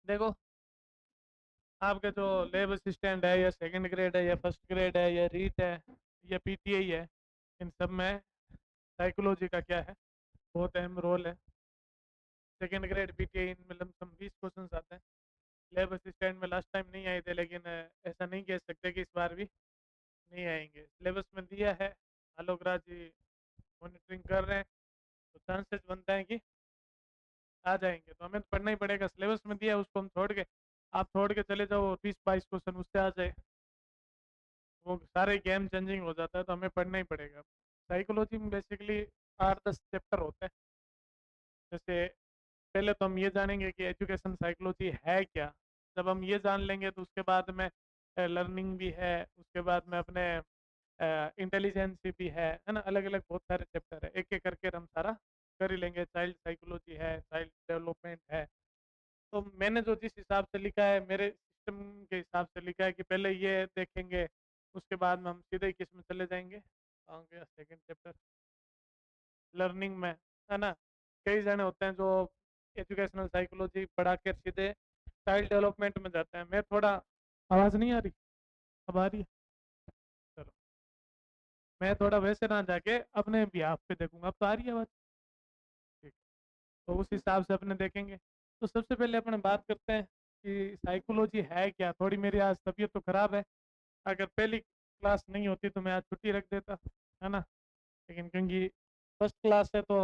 देखो, आपके जो लैब असिस्टेंट है या सेकंड ग्रेड है या फर्स्ट ग्रेड है या रीट है या पीटीआई है, इन सब में साइकोलॉजी का क्या है, बहुत अहम रोल है। सेकंड ग्रेड पीटीआई इनमें लमसम 20 क्वेश्चन आते हैं। लैब असिस्टेंट में लास्ट टाइम नहीं आए थे, लेकिन ऐसा नहीं कह सकते कि इस बार भी नहीं आएंगे। सिलेबस में दिया है, आलोक राज जी मॉनिटरिंग कर रहे हैं, तो चांसेस बनता है कि आ जाएंगे। तो हमें तो पढ़ना ही पड़ेगा, सिलेबस में दिया है उसको हम छोड़ के, आप छोड़ के चले जाओ 20-22 क्वेश्चन उससे आ जाए, वो सारे गेम चेंजिंग हो जाता है। तो हमें पढ़ना ही पड़ेगा। साइकोलॉजी में बेसिकली 8-10 चैप्टर होते हैं। जैसे पहले तो हम ये जानेंगे कि एजुकेशन साइकोलॉजी है क्या। जब हम ये जान लेंगे तो उसके बाद में लर्निंग भी है, उसके बाद में अपने इंटेलिजेंस भी है ना। अलग अलग बहुत सारे चैप्टर है, एक एक करके हम सारा कर ही लेंगे। चाइल्ड साइकोलॉजी है, चाइल्ड डेवलपमेंट है। तो मैंने जो जिस हिसाब से लिखा है, मेरे सिस्टम के हिसाब से लिखा है कि पहले ये देखेंगे, उसके बाद में हम सीधे ही किस में चले जाएंगे। आ गया सेकंड चैप्टर लर्निंग में, है ना। कई जने होते हैं जो एजुकेशनल साइकोलॉजी पढ़ा कर सीधे चाइल्ड डेवलपमेंट में जाते हैं। मैं थोड़ा, आवाज़ नहीं आ रही, अब आ रही है? चलो, मैं थोड़ा वैसे ना जाके अपने बिहाफ पे देखूंगा। अब तो आ रही है बात, ठीक। तो उस हिसाब से अपने देखेंगे। तो सबसे पहले अपने बात करते हैं कि साइकोलॉजी है क्या। थोड़ी मेरी आज तबीयत तो खराब है, अगर पहली क्लास नहीं होती तो मैं आज छुट्टी रख देता, है ना। लेकिन क्योंकि फर्स्ट क्लास है तो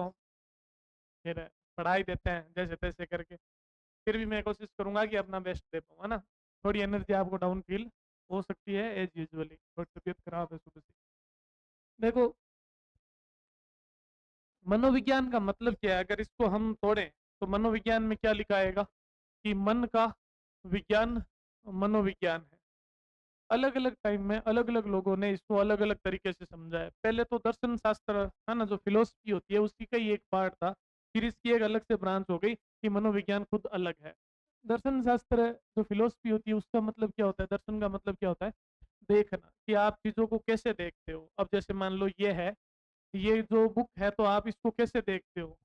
फिर पढ़ाई देते हैं जैसे तैसे करके। फिर भी मैं कोशिश करूंगा कि अपना बेस्ट दे पाऊँ, है ना। थोड़ी एनर्जी आपको डाउन फील हो सकती है एज यूजुअली, थोड़ी तबीयत खराब है सुबह से। देखो, मनोविज्ञान का मतलब क्या है, अगर इसको हम तोड़ें तो मनोविज्ञान में क्या लिखा आएगा कि मन का विज्ञान मनोविज्ञान है। अलग अलग टाइम में अलग अलग लोगों ने इसको अलग अलग तरीके से समझा है। पहले तो दर्शन शास्त्र, है ना, जो फिलोसफी होती है उसकी का ही एक पार्ट था। फिर इसकी एक अलग से ब्रांच हो गई कि मनोविज्ञान खुद अलग है। दर्शन शास्त्र जो फिलोसफी होती है उसका मतलब क्या होता है, दर्शन का मतलब क्या होता है, देखना कि आप चीज़ों को कैसे देखते हो। अब जैसे मान लो ये जो बुक है तो आप इसको कैसे देखते हो।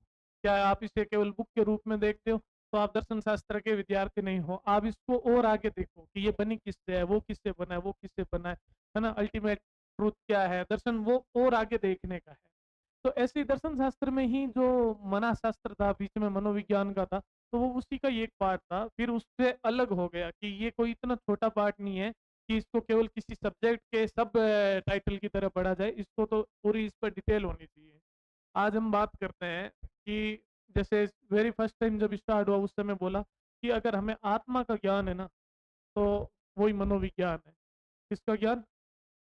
क्या आप इसे केवल बुक के रूप में देखते हो, तो आप दर्शन शास्त्र के विद्यार्थी नहीं हो। आप इसको और आगे देखो कि ये बनी किससे है, वो किससे बना है, वो किससे बना है ना। अल्टीमेट ट्रूथ क्या है, दर्शन वो और आगे देखने का है। तो ऐसे ही दर्शन शास्त्र में ही जो मना शास्त्र था बीच में मनोविज्ञान का था, तो वो उसी का ही एक पार्ट था। फिर उससे अलग हो गया कि ये कोई इतना छोटा पार्ट नहीं है कि इसको केवल किसी सब्जेक्ट के सब टाइटल की तरह पढ़ा जाए। इसको तो पूरी इस पर डिटेल होनी चाहिए। आज हम बात करते हैं कि जैसे वेरी फर्स्ट टाइम जब स्टार्ट हुआ उस समय बोला कि अगर हमें आत्मा का ज्ञान है ना, तो वही मनोविज्ञान है। किसका ज्ञान?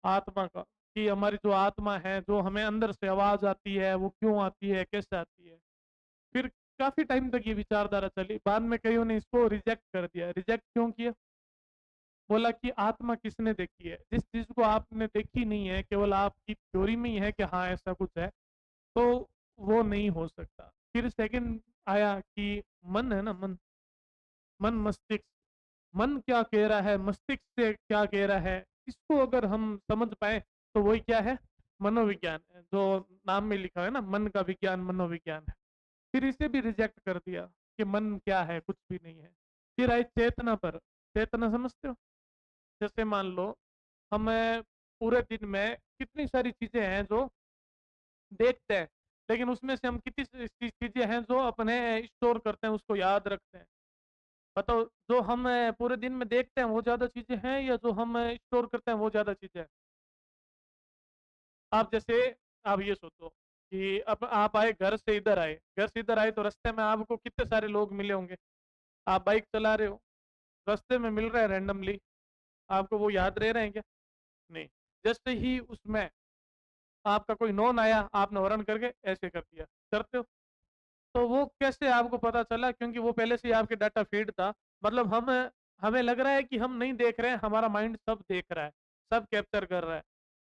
आत्मा का। कि हमारी जो आत्मा है, जो हमें अंदर से आवाज आती है, वो क्यों आती है, कैसे आती है। फिर काफी टाइम तक ये विचारधारा चली, बाद में कईयों ने इसको रिजेक्ट कर दिया। रिजेक्ट क्यों किया? बोला कि आत्मा किसने देखी है, जिस चीज को आपने देखी नहीं है, केवल आपकी थ्योरी में ही है कि हाँ ऐसा कुछ है, तो वो नहीं हो सकता। फिर सेकंड आया कि मन है ना, मन, मन मस्तिष्क, मन क्या कह रहा है, मस्तिष्क से क्या कह रहा है, इसको अगर हम समझ पाए तो वही क्या है, मनोविज्ञान है। जो नाम में लिखा है ना, मन का विज्ञान मनोविज्ञान है। फिर इसे भी रिजेक्ट कर दिया कि मन क्या है, कुछ भी नहीं है। फिर आई चेतना पर। चेतना समझते हो? जैसे मान लो हम पूरे दिन में कितनी सारी चीजें हैं जो देखते हैं, लेकिन उसमें से हम कितनी चीजें हैं जो अपने स्टोर करते हैं, उसको याद रखते हैं। बताओ, जो हम पूरे दिन में देखते हैं वो ज्यादा चीजें हैं या जो हम स्टोर करते हैं वो ज्यादा चीजें हैं? आप जैसे, आप ये सोचो कि अब आप आए घर से इधर आए, घर से इधर आए तो रास्ते में आपको कितने सारे लोग मिले होंगे। आप बाइक चला रहे हो, रास्ते में मिल रहे हैं रैंडमली, आपको वो याद रह रहे हैं क्या? नहीं। जैसे ही उसमें आपका कोई नॉन आया, आपने हॉर्न करके ऐसे कर दिया, करते हो। तो वो कैसे आपको पता चला? क्योंकि वो पहले से ही आपके डाटा फीड था। मतलब हम, हमें लग रहा है कि हम नहीं देख रहे हैं, हमारा माइंड सब देख रहा है, सब कैप्चर कर रहा है।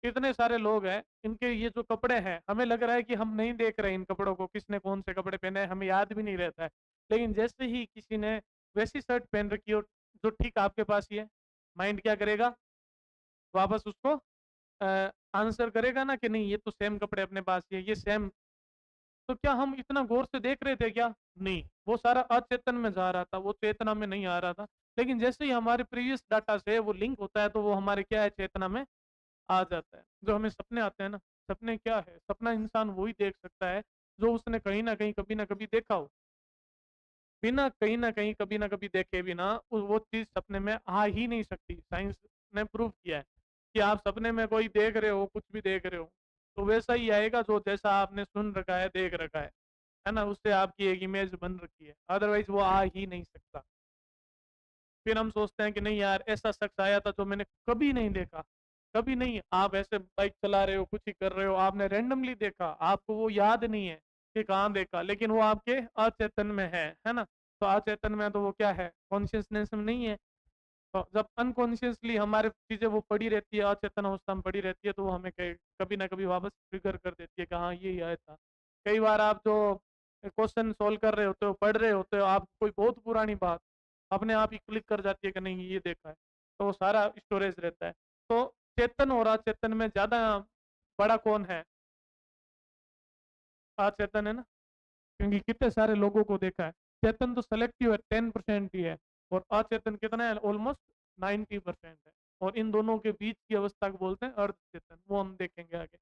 इतने सारे लोग हैं, इनके ये जो कपड़े हैं, हमें लग रहा है कि हम नहीं देख रहे हैं इन कपड़ों को, किसने कौन से कपड़े पहने हैं, हमें याद भी नहीं रहता है। लेकिन जैसे ही किसी ने वैसी शर्ट पहन रखी हो जो ठीक आपके पास ही है, माइंड क्या करेगा? वापस उसको आंसर करेगा ना कि नहीं, ये तो सेम कपड़े अपने पास ही है, ये सेम। तो क्या हम इतना गौर से देख रहे थे क्या? नहीं, वो सारा अचेतन में जा रहा था, वो चेतना में नहीं आ रहा था। लेकिन जैसे ही हमारे प्रीवियस डाटा से वो लिंक होता है, तो वो हमारे क्या है, चेतना में आ जाता है। जो हमें सपने आते हैं ना, सपने क्या है? सपना इंसान वो ही देख सकता है, जो उसने कहीं न कहीं, कभी न कभी देखा हो। बिना कहीं न कहीं, कभी न कभी देखे बिना वो चीज़ सपने में आ ही नहीं सकती। साइंस ने प्रूव किया है कि आप सपने में कोई देख रहे हो, कुछ भी देख रहे हो, तो वैसा ही आएगा जो जैसा आपने सुन रखा है, देख रखा है ना? उससे आपकी एक इमेज बन रखी है, अदरवाइज़ वो आ ही नहीं सकता। फिर हम सोचते हैं कि नहीं यार, ऐसा शख्स आया था जो मैंने कभी नहीं देखा, कभी नहीं। आप ऐसे बाइक चला रहे हो, कुछ ही कर रहे हो, आपने रैंडमली देखा, आपको वो याद नहीं है कि कहाँ देखा, लेकिन वो आपके अचेतन में है ना? तो अचेतन में तो वो क्या है, कॉन्शियसनेस में नहीं है। तो जब अनकॉन्शियसली हमारे चीज़ें वो पड़ी रहती है, अचेतन अवस्था में पड़ी रहती है, तो वो हमें कभी ना कभी वापस ट्रिगर कर देती है कि हाँ, ये आया था। कई बार आप जो क्वेश्चन सॉल्व कर रहे होते हो, पढ़ रहे होते हो, आप कोई बहुत पुरानी बात अपने आप ही क्लिक कर जाती है कि नहीं ये देखा है, तो वो सारा स्टोरेज रहता है। तो चेतन और अचेतन में ज़्यादा बड़ा कौन है? अचेतन है ना? क्योंकि कितने सारे लोगों को देखा है। चेतन तो सेलेक्टिव है, 10% ही है, और अचेतन कितना है? ऑलमोस्ट 90% है। और इन दोनों के बीच की अवस्था को बोलते हैं अर्धचेतन, वो हम देखेंगे आगे।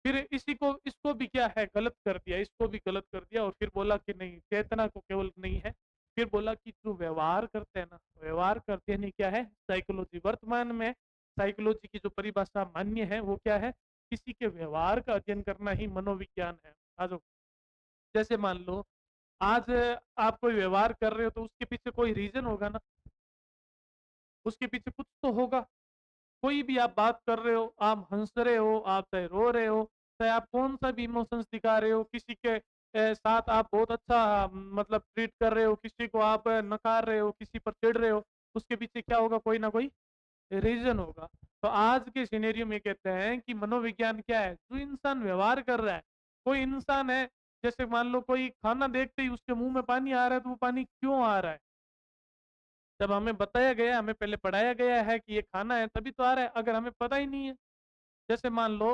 फिर इसी को, इसको भी क्या है, गलत कर दिया, इसको भी गलत कर दिया, और फिर बोला कि नहीं, चेतना को केवल नहीं है। फिर बोला कि जो व्यवहार करते हैं ना, व्यवहार करते हैं, नहीं क्या है, साइकोलॉजी। वर्तमान में साइकोलॉजी की जो परिभाषा मान्य है वो क्या है? किसी के व्यवहार का अध्ययन करना ही मनोविज्ञान है। आज जैसे मान लो, आज आप कोई व्यवहार कर रहे हो, तो उसके पीछे कोई रीजन होगा ना, उसके पीछे कुछ तो होगा। कोई भी आप बात कर रहे हो, आप हंस रहे हो, आप चाहे रो रहे हो, चाहे आप कौन-सा भी इमोशंस दिखा रहे हो, किसी के साथ आप बहुत अच्छा मतलब ट्रीट कर रहे हो, किसी को आप नकार रहे हो, किसी पर चिढ़ रहे हो, उसके पीछे क्या होगा? कोई ना कोई रीज़न होगा। तो आज के सिनेरियो में कहते हैं कि मनोविज्ञान क्या है? जो इंसान व्यवहार कर रहा है, कोई इंसान है, जैसे मान लो कोई खाना देखते ही उसके मुँह में पानी आ रहा है, तो वो पानी क्यों आ रहा है? जब हमें बताया गया, हमें पहले पढ़ाया गया है कि ये खाना है, तभी तो आ रहा है, अगर हमें पता ही नहीं है। जैसे मान लो,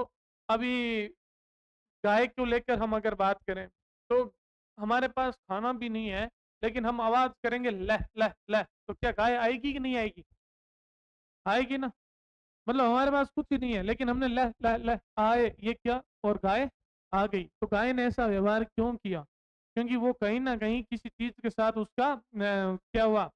अभी गाय को लेकर हम अगर बात करें, तो हमारे पास खाना भी नहीं है, लेकिन हम आवाज़ करेंगे लह, लह, लह, तो क्या गाय आएगी कि नहीं आएगी? आएगी ना। मतलब हमारे पास कुछ ही नहीं है, लेकिन हमने लह, लह, लह आए ये किया, और गाय आ गई। तो गाय ने ऐसा व्यवहार क्यों किया? क्योंकि वो कहीं न कहीं किसी चीज़ के साथ उसका क्या हुआ,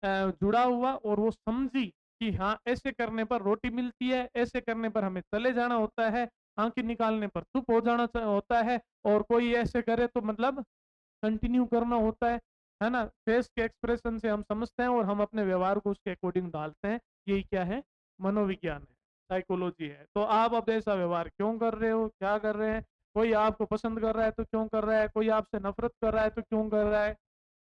जुड़ा हुआ, और वो समझी कि हाँ, ऐसे करने पर रोटी मिलती है, ऐसे करने पर हमें चले जाना होता है, आँखें निकालने पर चुप हो जाना होता है, और कोई ऐसे करे तो मतलब कंटिन्यू करना होता है ना? फेस के एक्सप्रेशन से हम समझते हैं, और हम अपने व्यवहार को उसके अकॉर्डिंग ढालते हैं। यही क्या है? मनोविज्ञान है, साइकोलॉजी है। तो आप अब ऐसा व्यवहार क्यों कर रहे हो? क्या कर रहे हैं? कोई आपको पसंद कर रहा है तो क्यों कर रहा है? कोई आपसे नफ़रत कर रहा है तो क्यों कर रहा है?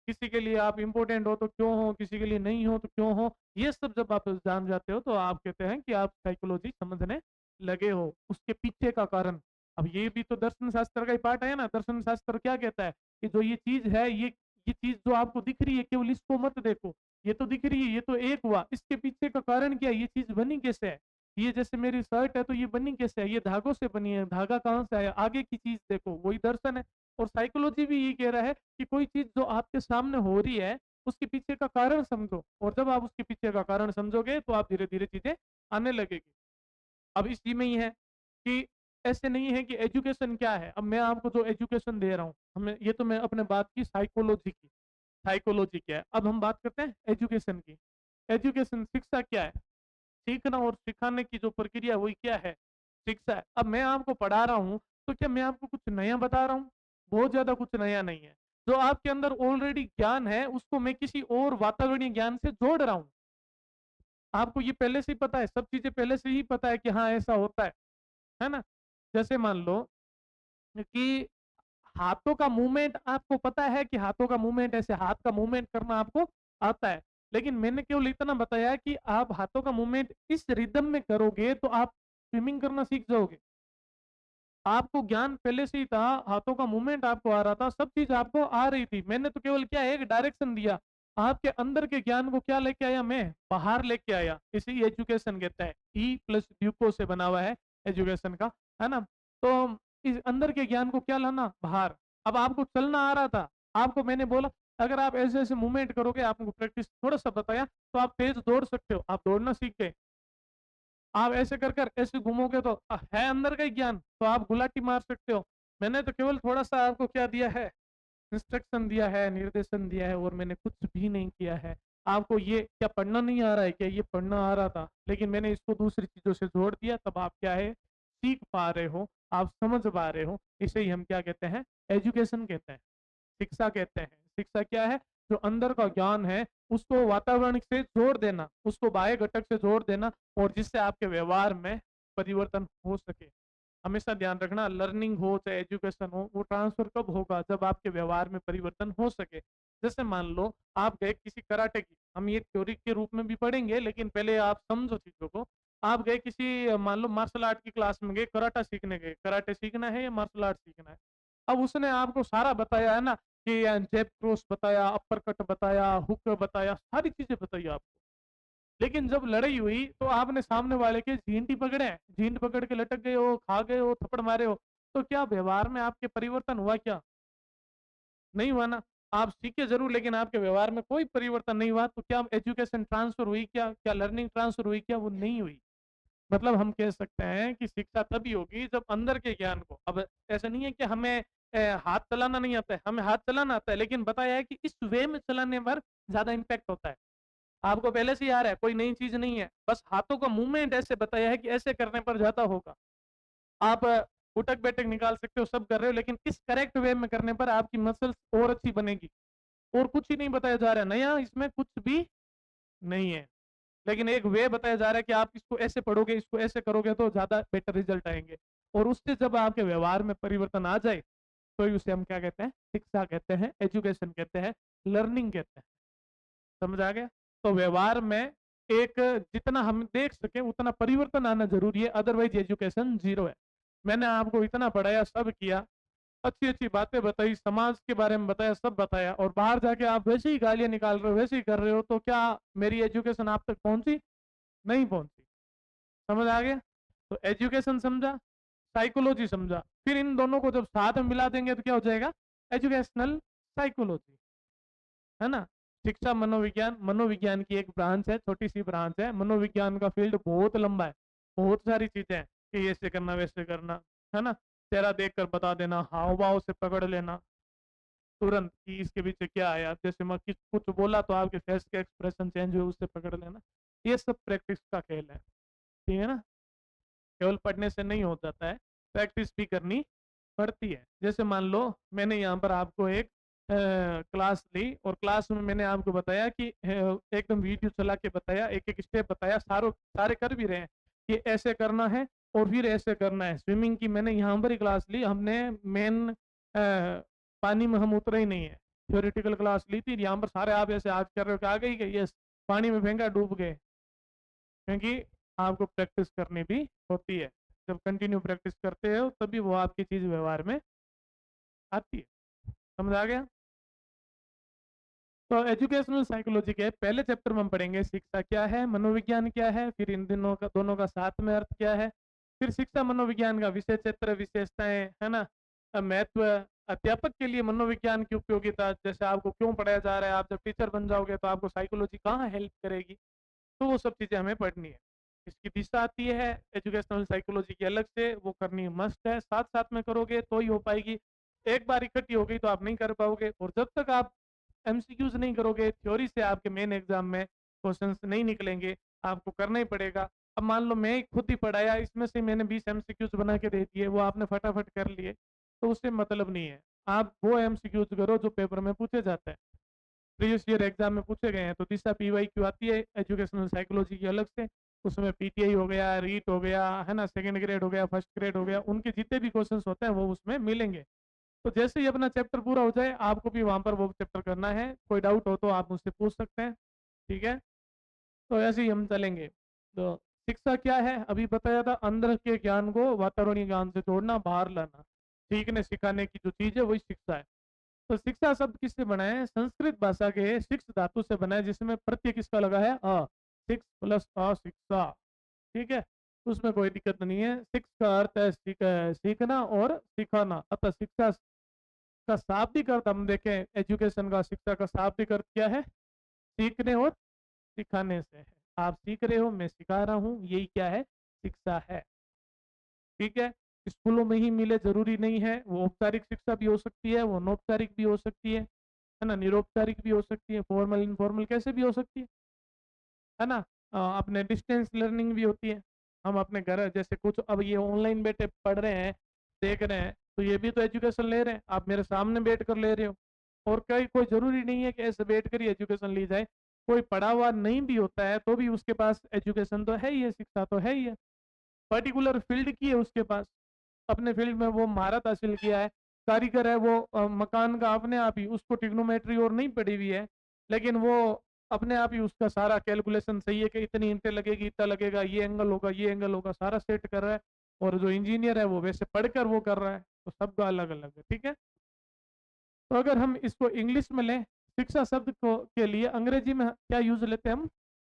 किसी के लिए आप इम्पोर्टेंट हो तो क्यों हो? किसी के लिए नहीं हो तो क्यों हो? ये सब जब आप जान जाते हो, तो आप कहते हैं कि आप साइकोलॉजी समझने लगे हो, उसके पीछे का कारण। अब ये भी तो दर्शन शास्त्र का ही पार्ट है ना। दर्शन शास्त्र क्या कहता है कि जो ये चीज़ है, ये चीज़ जो आपको दिख रही है, केवल इसको मत देखो। ये तो दिख रही है, ये तो एक हुआ, इसके पीछे का कारण क्या है? ये चीज़ बनी कैसे है? ये जैसे मेरी शर्ट है, तो ये बनी कैसे है? ये धागों से बनी है, धागा कहाँ से आया? आगे की चीज़ देखो, वही दर्शन है। और साइकोलॉजी भी यही कह रहा है कि कोई चीज़ जो आपके सामने हो रही है, उसके पीछे का कारण समझो, और जब आप उसके पीछे का कारण समझोगे, तो आप धीरे-धीरे चीज़ें आने लगेगी। अब इसी में ही है कि ऐसे नहीं है कि एजुकेशन क्या है? अब मैं आपको जो एजुकेशन दे रहा हूँ, हमें ये तो मैं अपने बात की साइकोलॉजी की, साइकोलॉजी क्या है? अब हम बात करते हैं एजुकेशन की। एजुकेशन शिक्षा क्या है? सीखना और सिखाने की जो प्रक्रिया है, वही क्या है? शिक्षा है। अब मैं आपको पढ़ा रहा हूँ, तो क्या मैं आपको कुछ नया बता रहा हूँ? बहुत ज़्यादा कुछ नया नहीं है। जो आपके अंदर ऑलरेडी ज्ञान है, उसको मैं किसी और वातावरणीय ज्ञान से जोड़ रहा हूँ। आपको ये पहले से ही पता है, सब चीज़ें पहले से ही पता है कि हाँ, ऐसा होता है ना? जैसे मान लो कि हाथों का मूवमेंट आपको पता है कि हाथों का मूवमेंट, ऐसे हाथ का मूवमेंट करना आपको आता है। लेकिन मैंने केवल इतना बताया कि आप हाथों का मूवमेंट इस रिदम में करोगे, तो आप स्विमिंग करना सीख जाओगे। आपको ज्ञान पहले से ही था, हाथों का मूवमेंट आपको आ रहा था, सब चीज़ आपको आ रही थी। मैंने तो केवल क्या है, एक डायरेक्शन दिया। आपके अंदर के ज्ञान को क्या लेके आया मैं? बाहर लेके आया। इसे ही एजुकेशन कहते हैं। ई प्लस ड्यूको से बना हुआ है एजुकेशन का, है ना? तो इस अंदर के ज्ञान को क्या लाना बाहर। अब आपको चलना आ रहा था, आपको मैंने बोला अगर आप ऐसे ऐसे मूवमेंट करोगे, आपको प्रैक्टिस थोड़ा सा बताया, तो आप तेज दौड़ सकते हो, आप दौड़ना सीख गए। आप ऐसे कर कर ऐसे घूमोगे तो है अंदर का ही ज्ञान, तो आप गुलाटी मार सकते हो। मैंने तो केवल थोड़ा सा आपको क्या दिया है, इंस्ट्रक्शन दिया है, निर्देशन दिया है, और मैंने कुछ भी नहीं किया है। आपको ये क्या पढ़ना नहीं आ रहा है क्या? ये पढ़ना आ रहा था, लेकिन मैंने इसको दूसरी चीजों से जोड़ दिया, तब आप क्या है, सीख पा रहे हो, आप समझ पा रहे हो। इसे ही हम क्या कहते हैं, एजुकेशन कहते हैं, शिक्षा कहते हैं। शिक्षा क्या है? जो अंदर का ज्ञान है उसको वातावरण से जोड़ देना, उसको बाह्य घटक से जोड़ देना, और जिससे आपके व्यवहार में परिवर्तन हो सके। हमेशा ध्यान रखना, लर्निंग हो चाहे एजुकेशन हो, वो ट्रांसफर कब होगा, जब आपके व्यवहार में परिवर्तन हो सके। जैसे मान लो आप गए किसी कराटे की, हम ये थ्योरी के रूप में भी पढ़ेंगे, लेकिन पहले आप समझो चीजों को। आप गए किसी मान लो मार्शल आर्ट की क्लास में गए, कराटा सीखने गए, कराटे सीखना है या मार्शल आर्ट सीखना है। अब उसने आपको सारा बताया है ना, कि जैब क्रॉस बताया, अपर कट बताया, हुक बताया, सारी चीजें बताई आपको। लेकिन जब लड़ाई हुई तो आपने सामने वाले के झींटी पकड़े, झींट पकड़ के लटक गए हो, खा गए हो, थप्पड़ मारे हो, तो क्या व्यवहार में आपके परिवर्तन हुआ क्या? नहीं हुआ ना। आप सीखे जरूर, लेकिन आपके व्यवहार में कोई परिवर्तन नहीं हुआ, तो क्या एजुकेशन ट्रांसफर हुई क्या? क्या लर्निंग ट्रांसफर हुई क्या? वो नहीं हुई। मतलब हम कह सकते हैं कि शिक्षा तभी होगी जब अंदर के ज्ञान को, अब ऐसा नहीं है कि हमें हाथ चलाना नहीं आता है, हमें हाथ चलाना आता है, लेकिन बताया है कि इस वे में चलाने पर ज्यादा इम्पैक्ट होता है। आपको पहले से ही आ रहा है, कोई नई चीज नहीं है, बस हाथों का मूवमेंट ऐसे बताया है कि ऐसे करने पर ज्यादा होगा। आप उठक बैठक निकाल सकते हो, सब कर रहे हो, लेकिन किस करेक्ट वे में करने पर आपकी मसल्स और अच्छी बनेगी। और कुछ ही नहीं बताया जा रहा है नया, इसमें कुछ भी नहीं है। लेकिन एक वे बताया जा रहा है कि आप इसको ऐसे पढ़ोगे, इसको ऐसे करोगे तो ज्यादा बेटर रिजल्ट आएंगे। और उससे जब आपके व्यवहार में परिवर्तन आ जाए, तो उसे हम क्या कहते हैं, शिक्षा कहते हैं, एजुकेशन कहते हैं, लर्निंग कहते हैं। समझ आ गया? तो व्यवहार में एक जितना हम देख सके उतना परिवर्तन आना जरूरी है, अदरवाइज एजुकेशन जीरो है। मैंने आपको इतना पढ़ाया, सब किया, अच्छी अच्छी बातें बताई, समाज के बारे में बताया, सब बताया, और बाहर जाके आप वैसे ही गालियां निकाल रहे हो, वैसे ही कर रहे हो, तो क्या मेरी एजुकेशन आप तक पहुंची? नहीं पहुंची। समझ आ गया? तो एजुकेशन समझा, साइकोलॉजी समझा, फिर इन दोनों को जब साथ में मिला देंगे तो क्या हो जाएगा, एजुकेशनल साइकोलॉजी, है ना। शिक्षा मनोविज्ञान, मनोविज्ञान की एक ब्रांच है, छोटी सी ब्रांच है। मनोविज्ञान का फील्ड बहुत लंबा है, बहुत सारी चीजें हैं कि ऐसे करना वैसे करना, है ना। चेहरा देख कर बता देना, हाव भाव से पकड़ लेना तुरंत कि इसके पीछे क्या आया, जैसे मैं कुछ बोला तो आपके फेस के एक्सप्रेशन चेंज हुए, उससे पकड़ लेना। ये सब प्रैक्टिस का खेल है, ठीक है ना। केवल पढ़ने से नहीं हो जाता है, प्रैक्टिस भी करनी पड़ती है। जैसे मान लो मैंने यहाँ पर आपको एक क्लास ली, और क्लास में मैंने आपको बताया कि एकदम वीडियो चला के बताया, एक एक स्टेप बताया, सारे कर भी रहे हैं कि ऐसे करना है और फिर ऐसे करना है। स्विमिंग की मैंने यहाँ पर ही क्लास ली, हमने मेन पानी में हम उतरे ही नहीं है, थ्योरेटिकल क्लास ली थी। यहाँ पर सारे आप ऐसे आज कर रहे हो कि आ गई कि यस, पानी में फेंका डूब गए, क्योंकि आपको प्रैक्टिस करनी भी होती है। जब कंटिन्यू प्रैक्टिस करते हो तभी वो आपकी चीज व्यवहार में आती है। समझ आ गया? तो एजुकेशनल साइकोलॉजी के पहले चैप्टर में हम पढ़ेंगे शिक्षा क्या है, मनोविज्ञान क्या है, फिर इन दोनों का साथ में अर्थ क्या है, फिर शिक्षा मनोविज्ञान का विषय क्षेत्र, विशेषताएं, है ना, महत्व, अध्यापक के लिए मनोविज्ञान की उपयोगिता, जैसे आपको क्यों पढ़ाया जा रहा है, आप जब टीचर बन जाओगे तो आपको साइकोलॉजी कहाँ हेल्प करेगी, तो वो सब चीज़ें हमें पढ़नी है। इसकी दिशा आती है एजुकेशनल साइकोलॉजी की अलग से, वो करनी मस्ट है, साथ साथ में करोगे तो ही हो पाएगी। एक बार इकट्ठी हो गई तो आप नहीं कर पाओगे, और जब तक आप एमसीक्यूज नहीं करोगे, थ्योरी से आपके मेन एग्जाम में क्वेश्चंस नहीं निकलेंगे, आपको करना ही पड़ेगा। अब मान लो मैं खुद ही पढ़ाया, इसमें से मैंने 20 एमसीक्यूज बना के दे दिए, वो आपने फटाफट कर लिए, तो उससे मतलब नहीं है। आप वो एमसीक्यूज करो जो पेपर में पूछे जाते हैं, प्रीवियस ईयर एग्जाम में पूछे गए हैं। तो दिशा पीवाई क्यू आती है एजुकेशनल साइकोलॉजी की अलग से, उसमें पीटीआई हो गया, रीट हो गया, है ना, सेकंड ग्रेड हो गया, फर्स्ट ग्रेड हो गया, उनके जितने भी क्वेश्चंस होते हैं वो उसमें मिलेंगे। तो जैसे ही अपना चैप्टर पूरा हो जाए, आपको भी वहां पर वो चैप्टर करना है। कोई डाउट हो तो आप मुझसे पूछ सकते हैं, ठीक है। तो ऐसे ही हम चलेंगे। तो शिक्षा क्या है, अभी बताया था, अंदर के ज्ञान को वातावरणीय ज्ञान से जोड़ना, बाहर लाना, सीखने सिखाने की जो चीज है वही शिक्षा है। तो शिक्षा शब्द किससे बना है, संस्कृत भाषा के शिक्ष धातु से बना है, जिसमें प्रत्यय किसका लगा है, अ, शिक्ष प्लस अ शिक्षा, ठीक है। उसमें कोई दिक्कत नहीं है। सिक्स का अर्थ है सीखना और सिखाना। अतः शिक्षा का शाब्दिक अर्थ हम देखें, एजुकेशन का, शिक्षा का शाब्दिक अर्थ क्या है? सीखने और सिखाने से है। आप सीख रहे हो, मैं सिखा रहा हूँ, यही क्या है? शिक्षा है। ठीक है। स्कूलों में ही मिले जरूरी नहीं है, वो औपचारिक शिक्षा भी हो सकती है, वो अनौपचारिक भी हो सकती है ना, निरौपचारिक भी हो सकती है, फॉर्मल इनफॉर्मल कैसे भी हो सकती है ना। अपने डिस्टेंस लर्निंग भी होती है। हम अपने घर जैसे कुछ अब ये ऑनलाइन बैठे पढ़ रहे हैं, देख रहे हैं, तो ये भी तो एजुकेशन ले रहे हैं, आप मेरे सामने बैठ कर ले रहे हो। और कई कोई जरूरी नहीं है कि ऐसे बैठ कर ही एजुकेशन ली जाए। कोई पढ़ा हुआ नहीं भी होता है तो भी उसके पास एजुकेशन तो है ही है, शिक्षा तो है ही है। पर्टिकुलर फील्ड की है उसके पास, अपने फील्ड में वो महारत हासिल किया है। कारीगर है वो, मकान का अपने आप ही, उसको ट्रिग्नोमेट्री और नहीं पड़ी हुई है, लेकिन वो अपने आप ही उसका सारा कैलकुलेशन सही है कि इतनी ईंटें लगेगी, इतना लगेगा, ये एंगल होगा, ये एंगल होगा, सारा सेट कर रहा है। और जो इंजीनियर है वो वैसे पढ़कर वो कर रहा है, तो सबका अलग अलग है। ठीक है। तो अगर हम इसको इंग्लिश में लें, शिक्षा शब्द को के लिए अंग्रेजी में क्या यूज लेते हैं हम?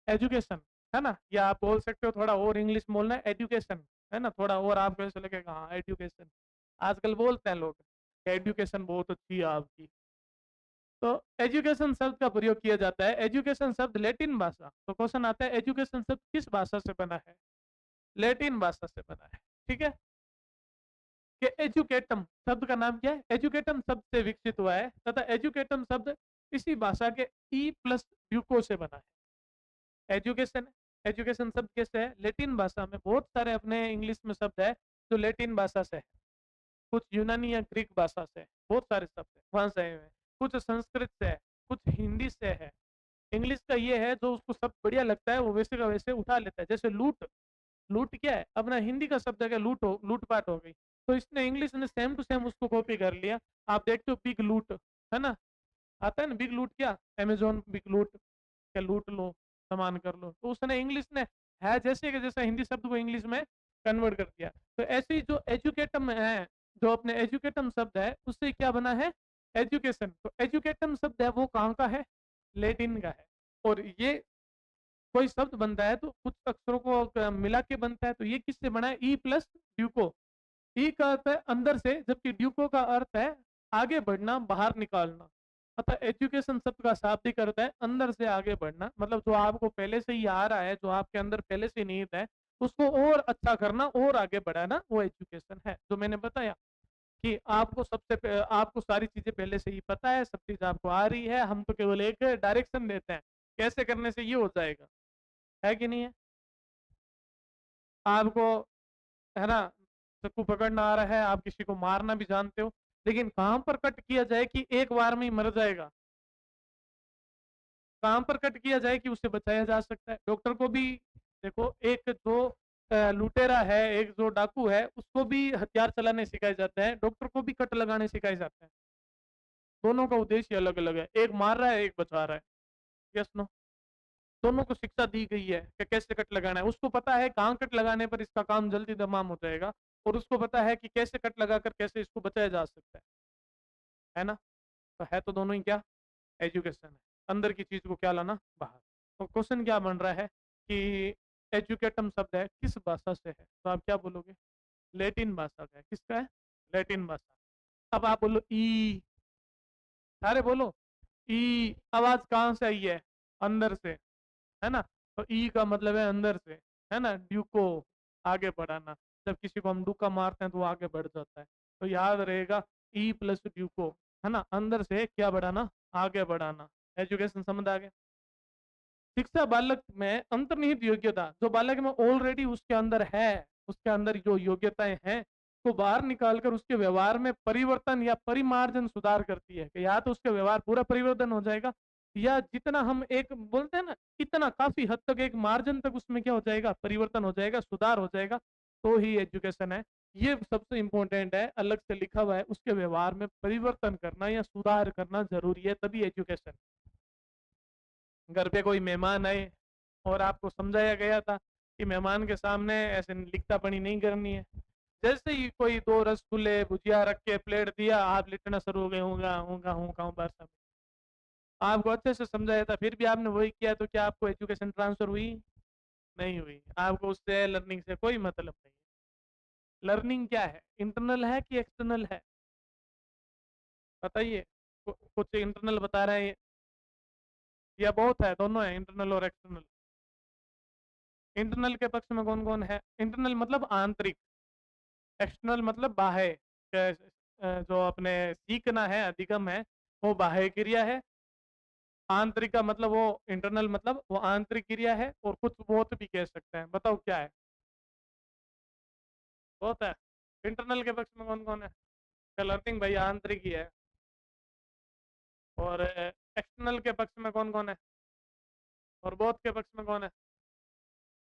एजुकेशन, है ना। या आप बोल सकते हो थोड़ा और इंग्लिश बोलना है, एजुकेशन, है ना, थोड़ा और आपको ऐसा लगेगा, हाँ एजुकेशन। आजकल बोलते हैं लोग एजुकेशन बहुत अच्छी है आपकी। तो एजुकेशन शब्द का प्रयोग किया जाता है। एजुकेशन शब्द लैटिन भाषा, तो क्वेश्चन आता है एजुकेशन शब्द किस भाषा से बना है? लैटिन भाषा से बना है। ठीक है। कि एजुकेटम शब्द का नाम क्या है? एजुकेटम शब्द से विकसित हुआ है, तथा एजुकेटम शब्द इसी भाषा के ई प्लस ड्यूको से बना है। एजुकेशन, एजुकेशन शब्द कैसे है? लैटिन भाषा में बहुत सारे अपने इंग्लिश में शब्द है जो लैटिन भाषा से है, कुछ यूनानी या ग्रीक भाषा से, बहुत सारे शब्द है वहां से आए हुए हैं। कुछ संस्कृत से है, कुछ हिंदी से है। इंग्लिश का ये है जो उसको सब बढ़िया लगता है वो वैसे का वैसे उठा लेता है। जैसे लूट, लूट क्या है? अपना हिंदी का शब्द है क्या? लूट हो, लूटपाट हो गई, तो इसने इंग्लिश ने सेम टू सेम उसको कॉपी कर लिया। आप देखते हो बिग लूट, है ना, आता है ना बिग लूट, क्या अमेजोन बिग लूट, क्या लूट लो, सामान कर लो, तो उसने इंग्लिश ने है जैसे कि जैसा हिंदी शब्द को इंग्लिश में कन्वर्ट कर दिया। तो ऐसे ही जो एजुकेटम है, जो अपने एजुकेटम शब्द है उससे क्या बना है? एजुकेशन। तो एजुकेटम शब्द है वो कहाँ का है? लैटिन का है। और ये कोई शब्द बनता है तो कुछ अक्षरों को मिला के बनता है, तो ये किससे बना है? E plus ड्यूको। ई का अर्थ है अंदर से, जबकि ड्यूको का अर्थ है आगे बढ़ना, बाहर निकालना। अतः एजुकेशन शब्द का शाब्दिक अर्थ है अंदर से आगे बढ़ना, मतलब जो आपको पहले से ही आ रहा है, जो आपके अंदर पहले से निहित है, उसको और अच्छा करना और आगे बढ़ाना, वो एजुकेशन है। जो मैंने बताया कि आपको आपको सारी चीजें पहले से ही पता है, सब चीज आपको आ रही है, हम तो केवल एक डायरेक्शन देते हैं, कैसे करने से ये हो जाएगा, है कि नहीं है? आपको, है ना, चाकू पकड़ना आ रहा है, आप किसी को मारना भी जानते हो, लेकिन कहां पर कट किया जाए कि एक बार में ही मर जाएगा? कहां पर कट किया जाए कि उसे बचाया जा सकता है? डॉक्टर को भी देखो, एक जो लुटेरा है, एक जो डाकू है, उसको भी हथियार चलाने सिखाए जाते हैं, डॉक्टर को भी कट लगाने सिखाए जाते हैं। दोनों का उद्देश्य अलग अलग है, एक मार रहा है, एक बचा रहा है। Yes no? दोनों को शिक्षा दी गई है कि कैसे कट लगाना है। उसको पता है कहाँ कट लगाने पर इसका काम जल्दी तमाम हो जाएगा, और उसको पता है कि कैसे कट लगाकर कैसे इसको बचाया जा सकता है ना? तो है तो दोनों ही क्या? एजुकेशन है। अंदर की चीज को क्या लाना? बाहर। तो क्वेश्चन क्या बन रहा है कि एजुकेटम शब्द है किस भाषा से है? तो आप क्या बोलोगे? लैटिन भाषा का है। किसका है? लैटिन भाषा। अब आप बोलो ई, सारे बोलो ई। आवाज कहाँ से आई है? अंदर से, है ना। तो ई का मतलब है अंदर से, है ना। ड्यूको, आगे बढ़ाना। जब किसी को हम डुका मारते हैं तो वो आगे बढ़ जाता है, तो याद रहेगा ई प्लस ड्यूको, है ना, अंदर से क्या बढ़ाना? आगे बढ़ाना। एजुकेशन समझ आ गया। शिक्षा बालक में अंतर्निहित योग्यता, जो बालक में ऑलरेडी उसके अंदर है, उसके अंदर जो योग्यताएं हैं, तो बाहर निकालकर उसके व्यवहार में परिवर्तन या परिमार्जन सुधार करती है। कि या तो उसका व्यवहार पूरा परिवर्तन हो जाएगा, या जितना हम एक बोलते हैं ना, इतना काफी हद तक एक मार्जिन तक उसमें क्या हो जाएगा? परिवर्तन हो जाएगा, सुधार हो जाएगा, तो ही एजुकेशन है। ये सबसे इंपॉर्टेंट है, अलग से लिखा हुआ है, उसके व्यवहार में परिवर्तन करना या सुधार करना जरूरी है, तभी एजुकेशन। घर पे कोई मेहमान आए और आपको समझाया गया था कि मेहमान के सामने ऐसे लिखतापनी नहीं करनी है, जैसे ही कोई दो रसगुल्ले भुजिया रख के प्लेट दिया, आप लिटना शुरू हो गए, होगा होगा होगा बस। आपको अच्छे से समझाया था, फिर भी आपने वही किया, तो क्या आपको एजुकेशन ट्रांसफर हुई? नहीं हुई, आपको उससे लर्निंग से कोई मतलब नहीं है। लर्निंग क्या है, इंटरनल है कि एक्सटर्नल है? बताइए। कुछ इंटरनल बता रहे हैं या बहुत है, दोनों है इंटरनल और एक्सटर्नल? इंटरनल के पक्ष में कौन कौन है? इंटरनल मतलब आंतरिक, एक्सटर्नल मतलब बाह्य। जो अपने सीखना है, अधिगम है, वो बाह्य क्रिया है। आंतरिक का मतलब वो, इंटरनल मतलब वो आंतरिक क्रिया है, और कुछ बहुत भी कह सकते हैं। बताओ क्या है? बहुत है। इंटरनल के पक्ष में कौन कौन है? लर्निंग भाई आंतरिक ही है। और एक्सटर्नल के पक्ष में कौन कौन है? और बोथ के पक्ष में कौन है?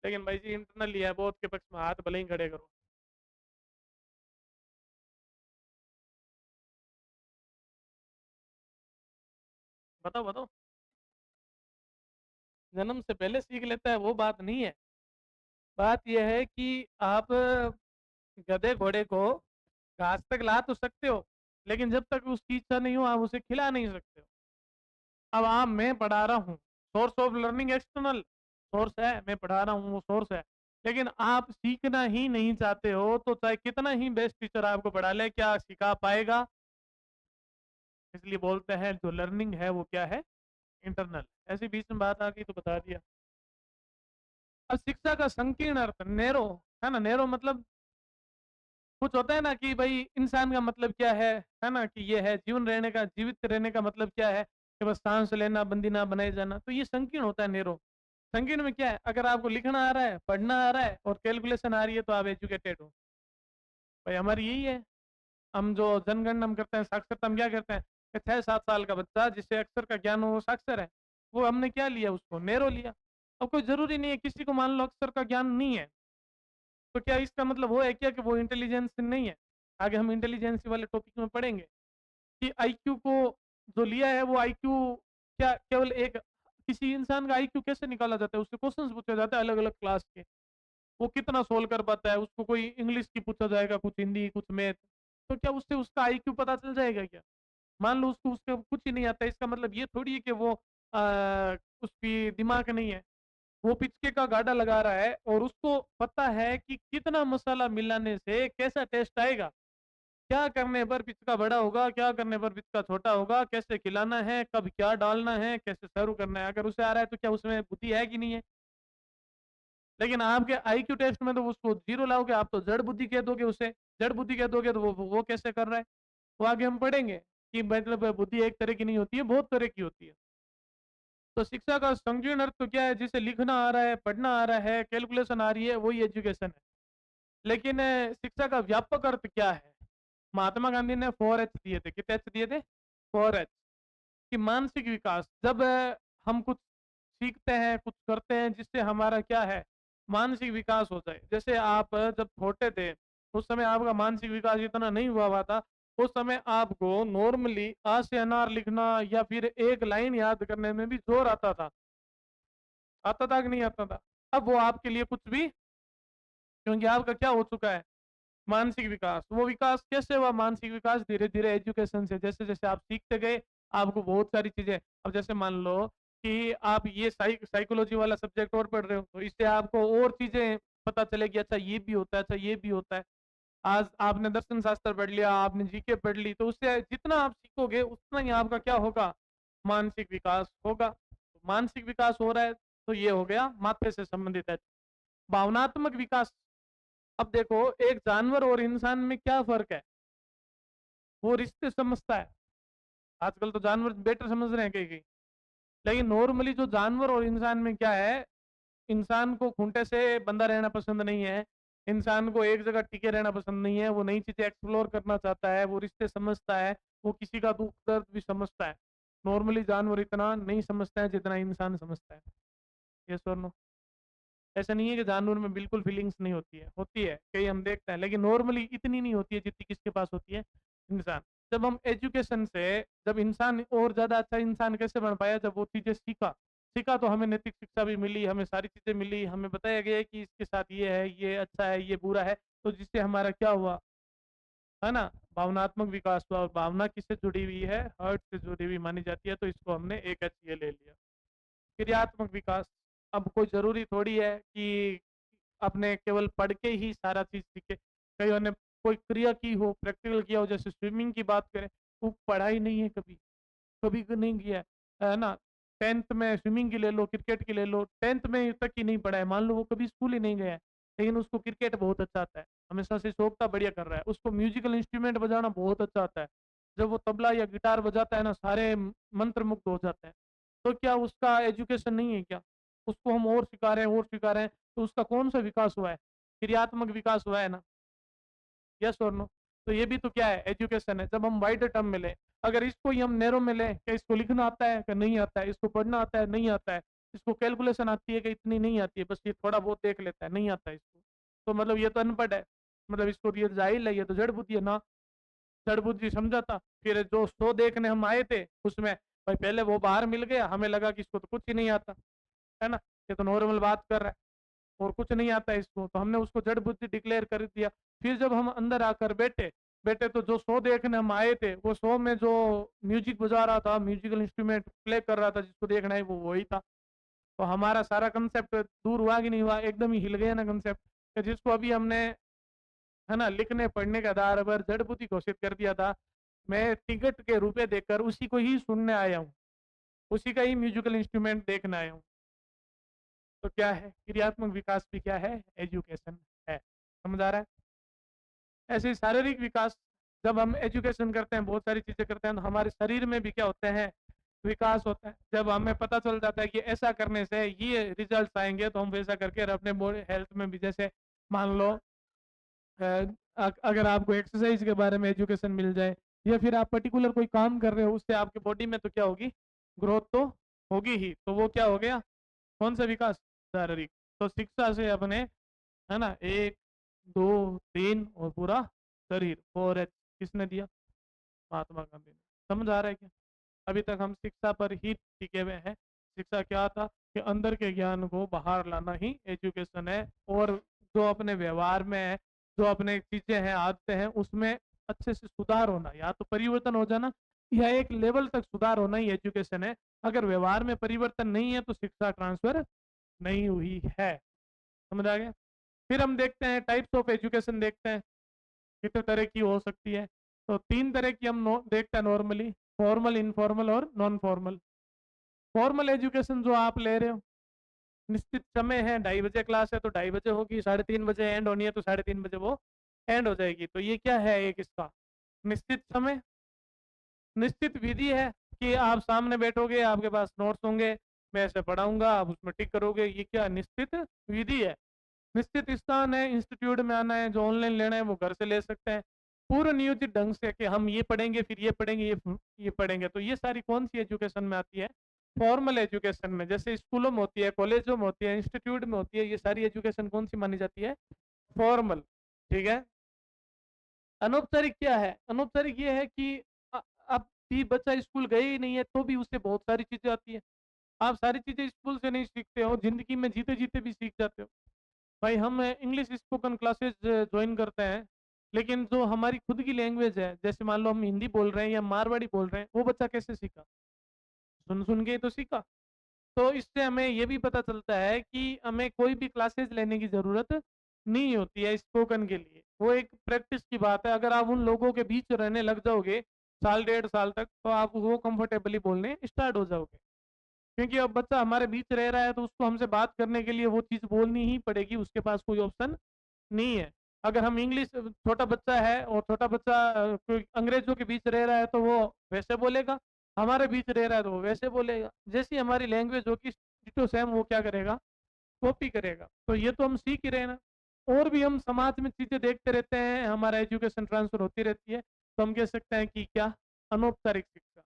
लेकिन भाई जी इंटरनल ही है, बोथ के पक्ष में हाथ भले ही खड़े करो। बताओ बताओ। जन्म से पहले सीख लेता है वो बात नहीं है। बात यह है कि आप गधे घोड़े को घास तक ला तो सकते हो, लेकिन जब तक उसकी इच्छा नहीं हो आप उसे खिला नहीं सकते हो। अब आप, मैं पढ़ा रहा हूँ, source of learning external source है, मैं पढ़ा रहा हूँ वो सोर्स है। लेकिन आप सीखना ही नहीं चाहते हो, तो चाहे कितना ही बेस्ट टीचर आपको पढ़ा ले, क्या सिखा पाएगा? इसलिए बोलते हैं जो लर्निंग है वो क्या है? इंटरनल। ऐसी बीच में बात आ गई तो बता दिया। अब शिक्षा का संकीर्ण अर्थ नैरो है ना। नैरो मतलब कुछ होता है ना कि भाई इंसान का मतलब क्या है ना, कि ये है जीवन रहने का, जीवित रहने का मतलब क्या है, कि बस सांस लेना, बंदी ना बनाए जाना। तो ये संकीर्ण होता है नैरो। संकीर्ण में क्या है, अगर आपको लिखना आ रहा है, पढ़ना आ रहा है और कैलकुलेशन आ रही है तो आप एजुकेटेड हो। भाई हमारी यही है। हम जो जनगणना हम करते हैं, साक्षरता, हम क्या करते हैं कि 6-7 साल का बच्चा जिससे अक्षर का ज्ञान हो वो साक्षर है। वो हमने क्या लिया, उसको नैरो लिया। अब कोई जरूरी नहीं है, किसी को मान लो अक्षर का ज्ञान नहीं है, तो क्या इसका मतलब वो है क्या कि वो इंटेलिजेंस नहीं है? आगे हम इंटेलिजेंस वाले टॉपिक में पढ़ेंगे कि आईक्यू को जो लिया है वो आईक्यू क्या केवल एक, किसी इंसान का आईक्यू कैसे निकाला जाता है? उससे क्वेश्चंस पूछे जाते हैं अलग अलग क्लास के, वो कितना सोल्व कर पाता है, उसको कोई इंग्लिश की पूछा जाएगा, कुछ हिंदी, कुछ मैथ, तो क्या उससे उसका आईक्यू पता चल जाएगा क्या? मान लो उसको उसका कुछ ही नहीं आता, इसका मतलब ये थोड़ी है कि वो उसकी दिमाग नहीं है। वो पिचके का गाढ़ा लगा रहा है और उसको पता है कि कितना मसाला मिलाने से कैसा टेस्ट आएगा, क्या करने पर पिचका बड़ा होगा, क्या करने पर पिचका छोटा होगा, कैसे खिलाना है, कब क्या डालना है, कैसे सर्व करना है। अगर उसे आ रहा है तो क्या उसमें बुद्धि है कि नहीं है? लेकिन आपके आईक्यू टेस्ट में तो उसको जीरो लाओगे, आप तो जड़ बुद्धि कह दोगे उसे। जड़ बुद्धि कह दोगे तो वो कैसे कर रहा है? वो आगे हम पढ़ेंगे कि मतलब बुद्धि एक तरह की नहीं होती है, बहुत तरह की होती है। तो शिक्षा का संकीर्ण अर्थ तो क्या है, जिसे लिखना आ रहा है, पढ़ना आ रहा है, कैलकुलेशन आ रही है, वही एजुकेशन है। लेकिन शिक्षा का व्यापक अर्थ क्या है? महात्मा गांधी ने 4H दिए थे। कितने एच दिए थे? 4H। कि मानसिक विकास। जब हम कुछ सीखते हैं, कुछ करते हैं जिससे हमारा क्या है, मानसिक विकास होता है। जैसे आप जब छोटे थे उस समय आपका मानसिक विकास इतना नहीं हुआ था। उस समय आपको नॉर्मली आ से अनार लिखना या फिर एक लाइन याद करने में भी जोर आता था। आता था कि नहीं आता था? अब वो आपके लिए कुछ भी, क्योंकि आपका क्या हो चुका है, मानसिक विकास। वो विकास कैसे हुआ? मानसिक विकास धीरे धीरे एजुकेशन से, जैसे जैसे आप सीखते गए आपको बहुत सारी चीजें। अब जैसे मान लो कि आप ये साइकोलॉजी वाला सब्जेक्ट और पढ़ रहे हो, तो इससे आपको और चीजें पता चलेगी, अच्छा ये भी होता है, अच्छा ये भी होता है। आज आपने दर्शन शास्त्र पढ़ लिया, आपने जीके पढ़ ली, तो उससे जितना आप सीखोगे उतना ही आपका क्या होगा, मानसिक विकास होगा। तो मानसिक विकास हो रहा है तो ये हो गया मात्रे से संबंधित है। भावनात्मक विकास। अब देखो, एक जानवर और इंसान में क्या फर्क है? वो रिश्ते समझता है। आजकल तो जानवर बेटर समझ रहे हैं कहीं कहीं, लेकिन नॉर्मली जो जानवर और इंसान में क्या है, इंसान को खूंटे से बंधा रहना पसंद नहीं है, इंसान को एक जगह टिके रहना पसंद नहीं है, वो नई चीजें एक्सप्लोर करना चाहता है, वो रिश्ते समझता है, वो किसी का दुख दर्द भी समझता है। नॉर्मली जानवर इतना नहीं समझता है जितना इंसान समझता है। ये सुनो, ऐसा नहीं है कि जानवर में बिल्कुल फीलिंग्स नहीं होती है, होती है, कई हम देखते हैं, लेकिन नॉर्मली इतनी नहीं होती है जितनी किसके पास होती है, इंसान। जब हम एजुकेशन से, जब इंसान और ज्यादा अच्छा इंसान कैसे बन पाया, जब वो चीजें सीखा। सीखा तो हमें नैतिक शिक्षा भी मिली, हमें सारी चीजें मिली, हमें बताया गया है कि इसके साथ ये है, ये अच्छा है, ये बुरा है। तो जिससे हमारा क्या हुआ, है ना, भावनात्मक विकास हुआ। और भावना किससे जुड़ी हुई है? हर्ट से जुड़ी हुई मानी जाती है, तो इसको हमने एक अच्छी ले लिया। क्रियात्मक विकास। अब कोई ज़रूरी थोड़ी है कि आपने केवल पढ़ के ही सारा चीज़ सीखे। कईयों ने कोई क्रिया की हो, प्रैक्टिकल किया हो, जैसे स्विमिंग की बात करें, वो पढ़ा ही नहीं है कभी, कभी क नहीं किया है ना? 10th में स्विमिंग की ले लो, क्रिकेट की ले लो, 10th में तक ही नहीं पढ़ा है, मान लो वो कभी स्कूल ही नहीं गया है, लेकिन उसको क्रिकेट बहुत अच्छा आता है, हमेशा से शौक था, बढ़िया कर रहा है। उसको म्यूज़िकल इंस्ट्रूमेंट बजाना बहुत अच्छा आता है, जब वो तबला या गिटार बजाता है ना, सारे मंत्रमुग्ध हो जाते हैं। तो क्या उसका एजुकेशन नहीं है क्या? उसको हम और सिखा रहे हैं और सिखा रहे हैं, तो उसका कौन-सा विकास हुआ है? क्रियात्मक विकास हुआ है ना? यस और नो? तो ये भी तो क्या है? एजुकेशन है। जब हम वाइड टर्म में लें, अगर इसको ही हम नैरो में लें कि इसको लिखना आता है कि नहीं आता है, इसको पढ़ना आता है, नहीं आता है, इसको कैलकुलेशन आती है कि इतनी नहीं आती है, बस ये थोड़ा बहुत देख लेता है, नहीं आता है इसको। तो मतलब ये तो अनपढ़ है, मतलब इसको ये जाहिल है, ये तो जड़ बुद्धि है ना, जड़ बुद्धि समझा था। फिर जो शो देखने हम आए थे उसमें, भाई पहले वो बाहर मिल गया, हमें लगा कि इसको तो कुछ ही नहीं आता, है ना? ये तो नॉर्मल बात कर रहा है। और कुछ नहीं आता है इसको, तो हमने उसको जड़ बुद्धि डिक्लेयर कर दिया। फिर जब हम अंदर आकर बैठे बैठे तो जो शो देखने हम आए थे, वो शो में जो म्यूजिक बजा रहा था, म्यूजिकल इंस्ट्रूमेंट प्ले कर रहा था, जिसको देखना है वो वही था। तो हमारा सारा कंसेप्ट दूर हुआ कि नहीं हुआ? एकदम ही हिल गया ना कंसेप्ट, जिसको अभी हमने, है ना, लिखने पढ़ने के आधार पर जड़ बुद्धि घोषित कर दिया था। मैं टिकट के रुपए देकर उसी को ही सुनने आया हूँ, उसी का ही म्यूजिकल इंस्ट्रूमेंट देखने आया हूँ। तो क्या है? क्रियात्मक विकास भी क्या है? एजुकेशन है। समझ आ रहा है? ऐसे ही शारीरिक विकास, जब हम एजुकेशन करते हैं, बहुत सारी चीज़ें करते हैं, तो हमारे शरीर में भी क्या होते हैं? विकास होता है। जब हमें पता चल जाता है कि ऐसा करने से ये रिजल्ट्स आएँगे, तो हम वैसा करके और अपने बॉडी हेल्थ में भी, जैसे मान लो अगर आपको एक्सरसाइज के बारे में एजुकेशन मिल जाए, या फिर आप पर्टिकुलर कोई काम कर रहे हो, उससे आपकी बॉडी में तो क्या होगी? ग्रोथ तो होगी ही। तो वो क्या हो गया? कौन सा विकास? शारीरिक। तो शिक्षा से अपने, है ना, 1, 2, 3 और पूरा शरीर, 4H किसने दिया? महात्मा गांधी ने। समझ आ रहा है क्या? अभी तक हम शिक्षा पर ही टिके हुए हैं। शिक्षा क्या था? कि अंदर के ज्ञान को बाहर लाना ही एजुकेशन है। और जो अपने व्यवहार में है, जो अपने चीजें हैं, आदतें हैं, उसमें अच्छे से सुधार होना, या तो परिवर्तन हो जाना, या एक लेवल तक सुधार होना ही एजुकेशन है। अगर व्यवहार में परिवर्तन नहीं है तो शिक्षा ट्रांसफर नहीं हुई है। समझ आ गया? फिर हम देखते हैं टाइप्स ऑफ एजुकेशन, देखते हैं कितने तरह की हो सकती है। तो 3 तरह की हम देखते हैं नॉर्मली: फॉर्मल, इनफॉर्मल और नॉन फॉर्मल। फॉर्मल एजुकेशन जो आप ले रहे हो, निश्चित समय है, 2:30 बजे क्लास है तो 2:30 बजे होगी, 3:30 बजे एंड होनी है तो 3:30 बजे वो एंड हो जाएगी। तो ये क्या है? एक इसका निश्चित समय, निश्चित विधि है कि आप सामने बैठोगे, आपके पास नोट्स होंगे, मैं ऐसे पढ़ाऊंगा, आप उसमें टिक करोगे, ये क्या? निश्चित विधि है। निश्चित स्थान है, इंस्टीट्यूट में आना है, जो ऑनलाइन लेना है वो घर से ले सकते हैं, पूर्व नियोजित ढंग से कि हम ये पढ़ेंगे, फिर ये पढ़ेंगे, ये पढ़ेंगे। तो ये सारी कौन सी एजुकेशन में आती है? फॉर्मल एजुकेशन में। जैसे स्कूलों में होती है, कॉलेजों में होती है, इंस्टीट्यूट में होती है, ये सारी एजुकेशन कौन सी मानी जाती है? फॉर्मल। ठीक है। अनौपचारिक क्या है? अनौपचारिक ये है कि अ, अब भी बच्चा स्कूल गए ही नहीं है तो भी उससे बहुत सारी चीजें आती है। आप सारी चीजें स्कूल से नहीं सीखते हो, जिंदगी में जीते जीते भी सीख जाते हो। भाई हम इंग्लिश स्पोकन क्लासेस ज्वाइन करते हैं, लेकिन जो हमारी खुद की लैंग्वेज है, जैसे मान लो हम हिंदी बोल रहे हैं या मारवाड़ी बोल रहे हैं, वो बच्चा कैसे सीखा? सुन सुन के ही तो सीखा। तो इससे हमें ये भी पता चलता है कि हमें कोई भी क्लासेस लेने की ज़रूरत नहीं होती है स्पोकन के लिए। वो एक प्रैक्टिस की बात है। अगर आप उन लोगों के बीच रहने लग जाओगे साल 1.5 साल तक, तो आप वो कंफर्टेबली बोलने स्टार्ट हो जाओगे। क्योंकि अब बच्चा हमारे बीच रह रहा है तो उसको हमसे बात करने के लिए वो चीज़ बोलनी ही पड़ेगी, उसके पास कोई ऑप्शन नहीं है। अगर हम इंग्लिश, छोटा बच्चा है और छोटा बच्चा कोई अंग्रेजों के बीच रह रहा है तो वो वैसे बोलेगा, हमारे बीच रह रहा है तो वो वैसे बोलेगा। जैसी हमारी लैंग्वेज होगी डिटो सेम वो क्या करेगा? कॉपी करेगा। तो ये तो हम सीख ही रहे हैं ना। और भी हम समाज में चीज़ें देखते रहते हैं, हमारा एजुकेशन ट्रांसफ़र होती रहती है। तो हम कह सकते हैं कि क्या? अनौपचारिक शिक्षा,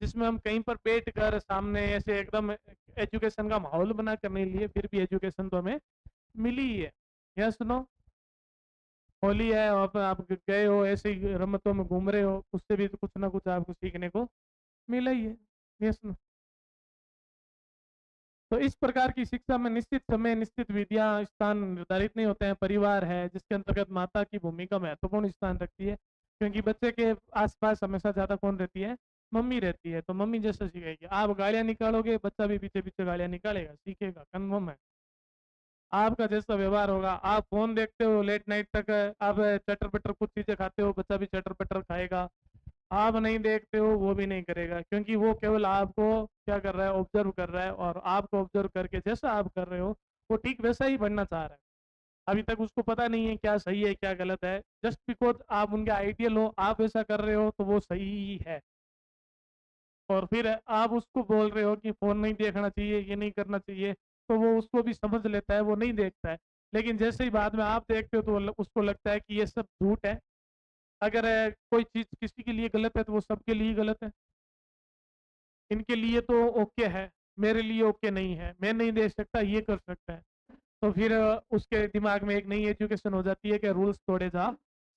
जिसमें हम कहीं पर बैठकर सामने ऐसे एकदम एजुकेशन का माहौल बना कर नहीं लिए, फिर भी एजुकेशन तो हमें मिली ही है। Yes no? होली है, वहाँ पे आप गए हो, ऐसे ही रमतों में घूम रहे हो, उससे भी तो कुछ ना कुछ आपको सीखने को मिला ही है। Yes no? तो इस प्रकार की शिक्षा में निश्चित समय, निश्चित विधियाँ, स्थान निर्धारित नहीं होते हैं। परिवार है जिसके अंतर्गत माता की भूमिका महत्वपूर्ण स्थान रखती है, क्योंकि बच्चे के आसपास हमेशा ज़्यादा कौन रहती है? मम्मी रहती है, तो मम्मी जैसे सिखाएगी। आप गालियाँ निकालोगे, बच्चा भी पीछे-पीछे गालियाँ निकालेगा, सीखेगा, कन्फर्म है। आपका जैसा व्यवहार होगा, आप फ़ोन देखते हो लेट नाइट तक, आप चटर-पटर कुछ चीज़ें खाते हो, बच्चा भी चटर-पटर खाएगा। आप नहीं देखते हो, वो भी नहीं करेगा, क्योंकि वो केवल आपको क्या कर रहा है, ऑब्ज़र्व कर रहा है, और आपको ऑब्ज़र्व करके जैसा आप कर रहे हो, वो ठीक वैसा ही बनना चाह रहा है। अभी तक उसको पता नहीं है क्या सही है, क्या गलत है। जस्ट बिकॉज़ आप उनके आइडियल हो, आप ऐसा कर रहे हो, तो वो सही ही है। और फिर आप उसको बोल रहे हो कि फ़ोन नहीं देखना चाहिए, ये नहीं करना चाहिए, तो वो उसको भी समझ लेता है, वो नहीं देखता है। लेकिन जैसे ही बाद में आप देखते हो, तो उसको लगता है कि ये सब झूठ है। अगर कोई चीज़ किसी के लिए गलत है, तो वो सबके लिए गलत है। इनके लिए तो ओके है, मेरे लिए ओके नहीं है, मैं नहीं देख सकता, ये कर सकता है। तो फिर उसके दिमाग में एक नई एजुकेशन हो जाती है कि रूल्स तोड़े जा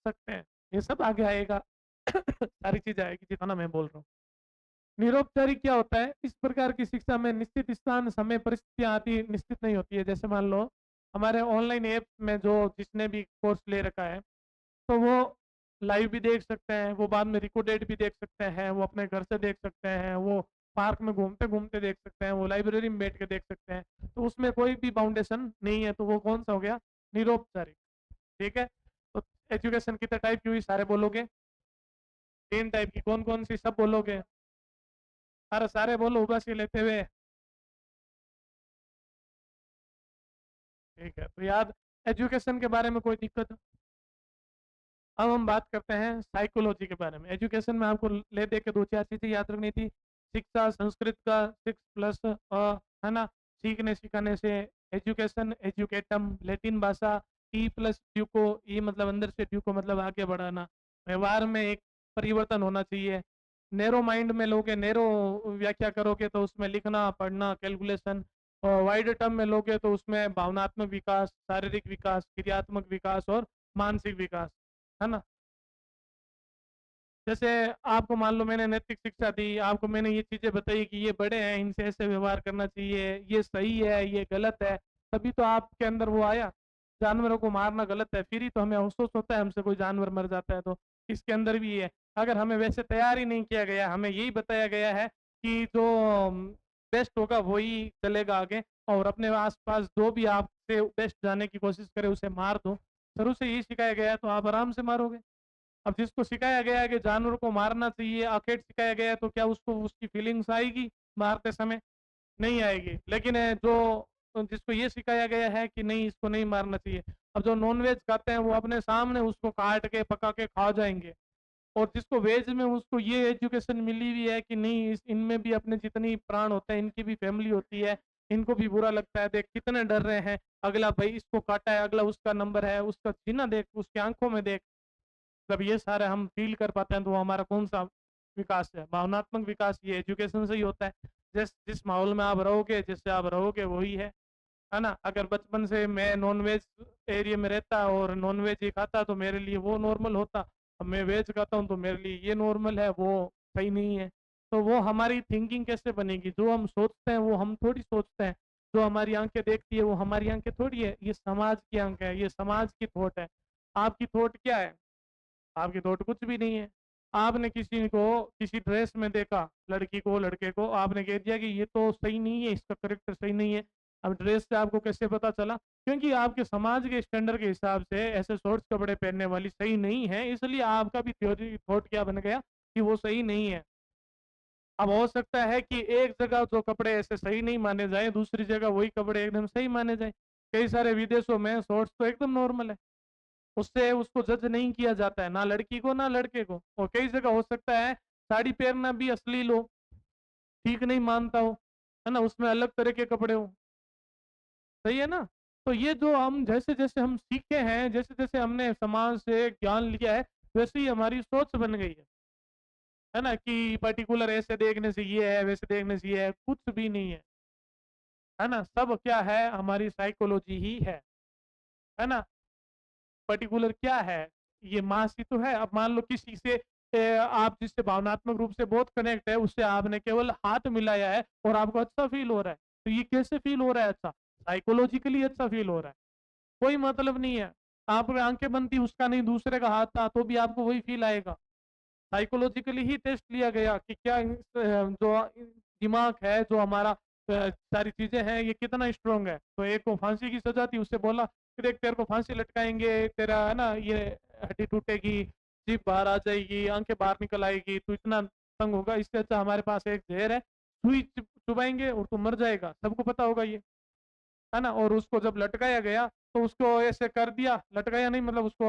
सकते हैं। ये सब आगे आएगा। सारी चीज़ें आएगी जितना मैं बोल रहा हूँ। निरौपचारिक क्या होता है? इस प्रकार की शिक्षा में निश्चित स्थान, समय, परिस्थितियाँ आदि निश्चित नहीं होती है। जैसे मान लो हमारे ऑनलाइन ऐप में जो जिसने भी कोर्स ले रखा है, तो वो लाइव भी देख सकते हैं, वो बाद में रिकॉर्डेड भी देख सकते हैं, वो अपने घर से देख सकते हैं, वो पार्क में घूमते-घूमते देख सकते हैं, वो लाइब्रेरी में बैठ के देख सकते हैं। तो उसमें कोई भी बाउंडेशन नहीं है, तो वो कौन-सा हो गया? निरौपचारिक, ठीक है? तो एजुकेशन कितने टाइप की हुई, सारे बोलोगे? 3 टाइप की, कौन-कौन सी सब बोलोगे? अरे सारे बोलो उबासी लेते हुए। ठीक है, तो याद एजुकेशन के बारे में कोई दिक्कत? अब हम बात करते हैं साइकोलॉजी के बारे में। एजुकेशन में आपको ले दे के 2-4 चीज़ें याद रखनी थी। शिक्षा संस्कृत का 6 प्लस है ना? सीखने सिखाने से, एजुकेशन एजुकेटम लैटिन भाषा, ई प्लस ड्यूको, ई मतलब अंदर से, ड्यूको मतलब आगे बढ़ाना। व्यवहार में एक परिवर्तन होना चाहिए। नैरो माइंड में लोगे, नैरो व्याख्या करोगे तो उसमें लिखना, पढ़ना, कैलकुलेशन, और वाइड टर्म में लोगे तो उसमें भावनात्मक विकास, शारीरिक विकास, क्रियात्मक विकास और मानसिक विकास, है ना? जैसे आपको मान लो मैंने नैतिक शिक्षा दी, आपको मैंने ये चीज़ें बताई कि ये बड़े हैं, इनसे ऐसे व्यवहार करना चाहिए, ये सही है, ये गलत है, तभी तो आपके अंदर वो आया। जानवरों को मारना गलत है, फिर ही तो हमें अफ़सोस होता है हमसे कोई जानवर मर जाता है तो, इसके अंदर भी ये है। अगर हमें वैसे तैयार ही नहीं किया गया, हमें यही बताया गया है कि जो बेस्ट होगा वही चलेगा आगे, और अपने आस-पास जो भी आपसे बेस्ट जाने की कोशिश करे उसे मार दो। शुरू से यही सिखाया गया है तो आप आराम से मारोगे। अब जिसको सिखाया गया है कि जानवर को मारना चाहिए, आखेट सिखाया गया है, तो क्या उसको उसकी फीलिंग्स आएगी मारते समय? नहीं आएगी। लेकिन जिसको ये सिखाया गया है कि नहीं, इसको नहीं मारना चाहिए। अब जो नॉन-वेज खाते हैं वो अपने सामने उसको काट के, पका के खा जाएँगे। और जिसको वेज में उसको ये एजुकेशन मिली हुई है कि नहीं, इस इनमें भी अपने जितनी प्राण होते हैं, इनकी भी फैमिली होती है, इनको भी बुरा लगता है, देख कितने डर रहे हैं, अगला भाई इसको काटा है, अगला उसका नंबर है, उसका सीना देख, उसकी आँखों में देख। जब ये सारे हम फ़ील कर पाते हैं तो वो हमारा कौन-सा विकास है? भावनात्मक विकास ये एजुकेशन से ही होता है। जिस माहौल में आप रहोगे, जिससे आप रहोगे वही है ना? अगर बचपन से मैं नॉन-वेज एरिया में रहता और नॉन-वेज ही खाता तो मेरे लिए वो नॉर्मल होता। अब मैं वेज खाता हूँ तो मेरे लिए ये नॉर्मल है, वो सही नहीं है। तो वो हमारी थिंकिंग कैसे बनेगी? जो हम सोचते हैं वो हम थोड़ी सोचते हैं। जो हमारी आँखें देखती है वो हमारी आँखें थोड़ी है। ये समाज की आँख है, ये समाज की थॉट है। आपकी थॉट क्या है? आपकी थॉट कुछ भी नहीं है। आपने किसी को किसी ड्रेस में देखा, लड़की को, लड़के को, आपने कह दिया कि ये तो सही नहीं है, इसका कैरेक्टर सही नहीं है। अब ड्रेस से आपको कैसे पता चला? क्योंकि आपके समाज के स्टैंडर्ड के हिसाब से ऐसे शॉर्ट्स कपड़े पहनने वाली सही नहीं है, इसलिए आपका भी थ्योरी थॉट क्या बन गया कि वो सही नहीं है। अब हो सकता है कि एक जगह जो कपड़े ऐसे सही नहीं माने जाएँ, दूसरी जगह वही कपड़े एकदम सही माने जाएँ। कई सारे विदेशों में शॉर्ट्स तो एकदम नॉर्मल है। उससे उसको जज नहीं किया जाता है, ना लड़की को ना लड़के को। और कई जगह हो सकता है साड़ी पहनना भी अश्लील हो, ठीक नहीं मानता हो, है ना? उसमें अलग तरह के कपड़े हो, सही है ना? तो ये जो हम जैसे-जैसे हम सीखे हैं, जैसे-जैसे हमने समाज से ज्ञान लिया है, वैसे ही हमारी सोच बन गई है ना? कि पर्टिकुलर ऐसे देखने से ये है, वैसे देखने से ये है, कुछ भी नहीं है ना? सब क्या है, हमारी साइकोलॉजी ही है ना? पर्टिकुलर क्या है? ये मास ही तो है। अब मान लो किसी से आप जिससे भावनात्मक रूप से बहुत कनेक्ट है, उससे आपने केवल हाथ मिलाया है और आपको अच्छा फ़ील हो रहा है। तो ये कैसे फ़ील हो रहा है अच्छा? साइकोलॉजिकली अच्छा फ़ील हो रहा है। कोई मतलब नहीं है। आपकी आँखें बंद थी, उसका नहीं, दूसरे का हाथ था, तो भी आपको वही फ़ील आएगा। साइकोलॉजिकली ही टेस्ट लिया गया कि क्या जो दिमाग है, जो हमारा सारी चीजें हैं, ये कितना स्ट्रोंग है। तो एक को फांसी की सजा थी, उससे बोला कि देख तेरे को फांसी लटकाएंगे, तेरा है ना ये हड्डी टूटेगी, जीभ बाहर आ जाएगी, आंखें बाहर निकल आएगी, तू इतना तंग होगा, इससे अच्छा हमारे पास एक जहर है, सुई चुभाएंगे और तू मर जाएगा। सबको पता होगा ये, है ना। और उसको जब लटकाया गया तो उसको ऐसे कर दिया, लटकाया नहीं मतलब उसको,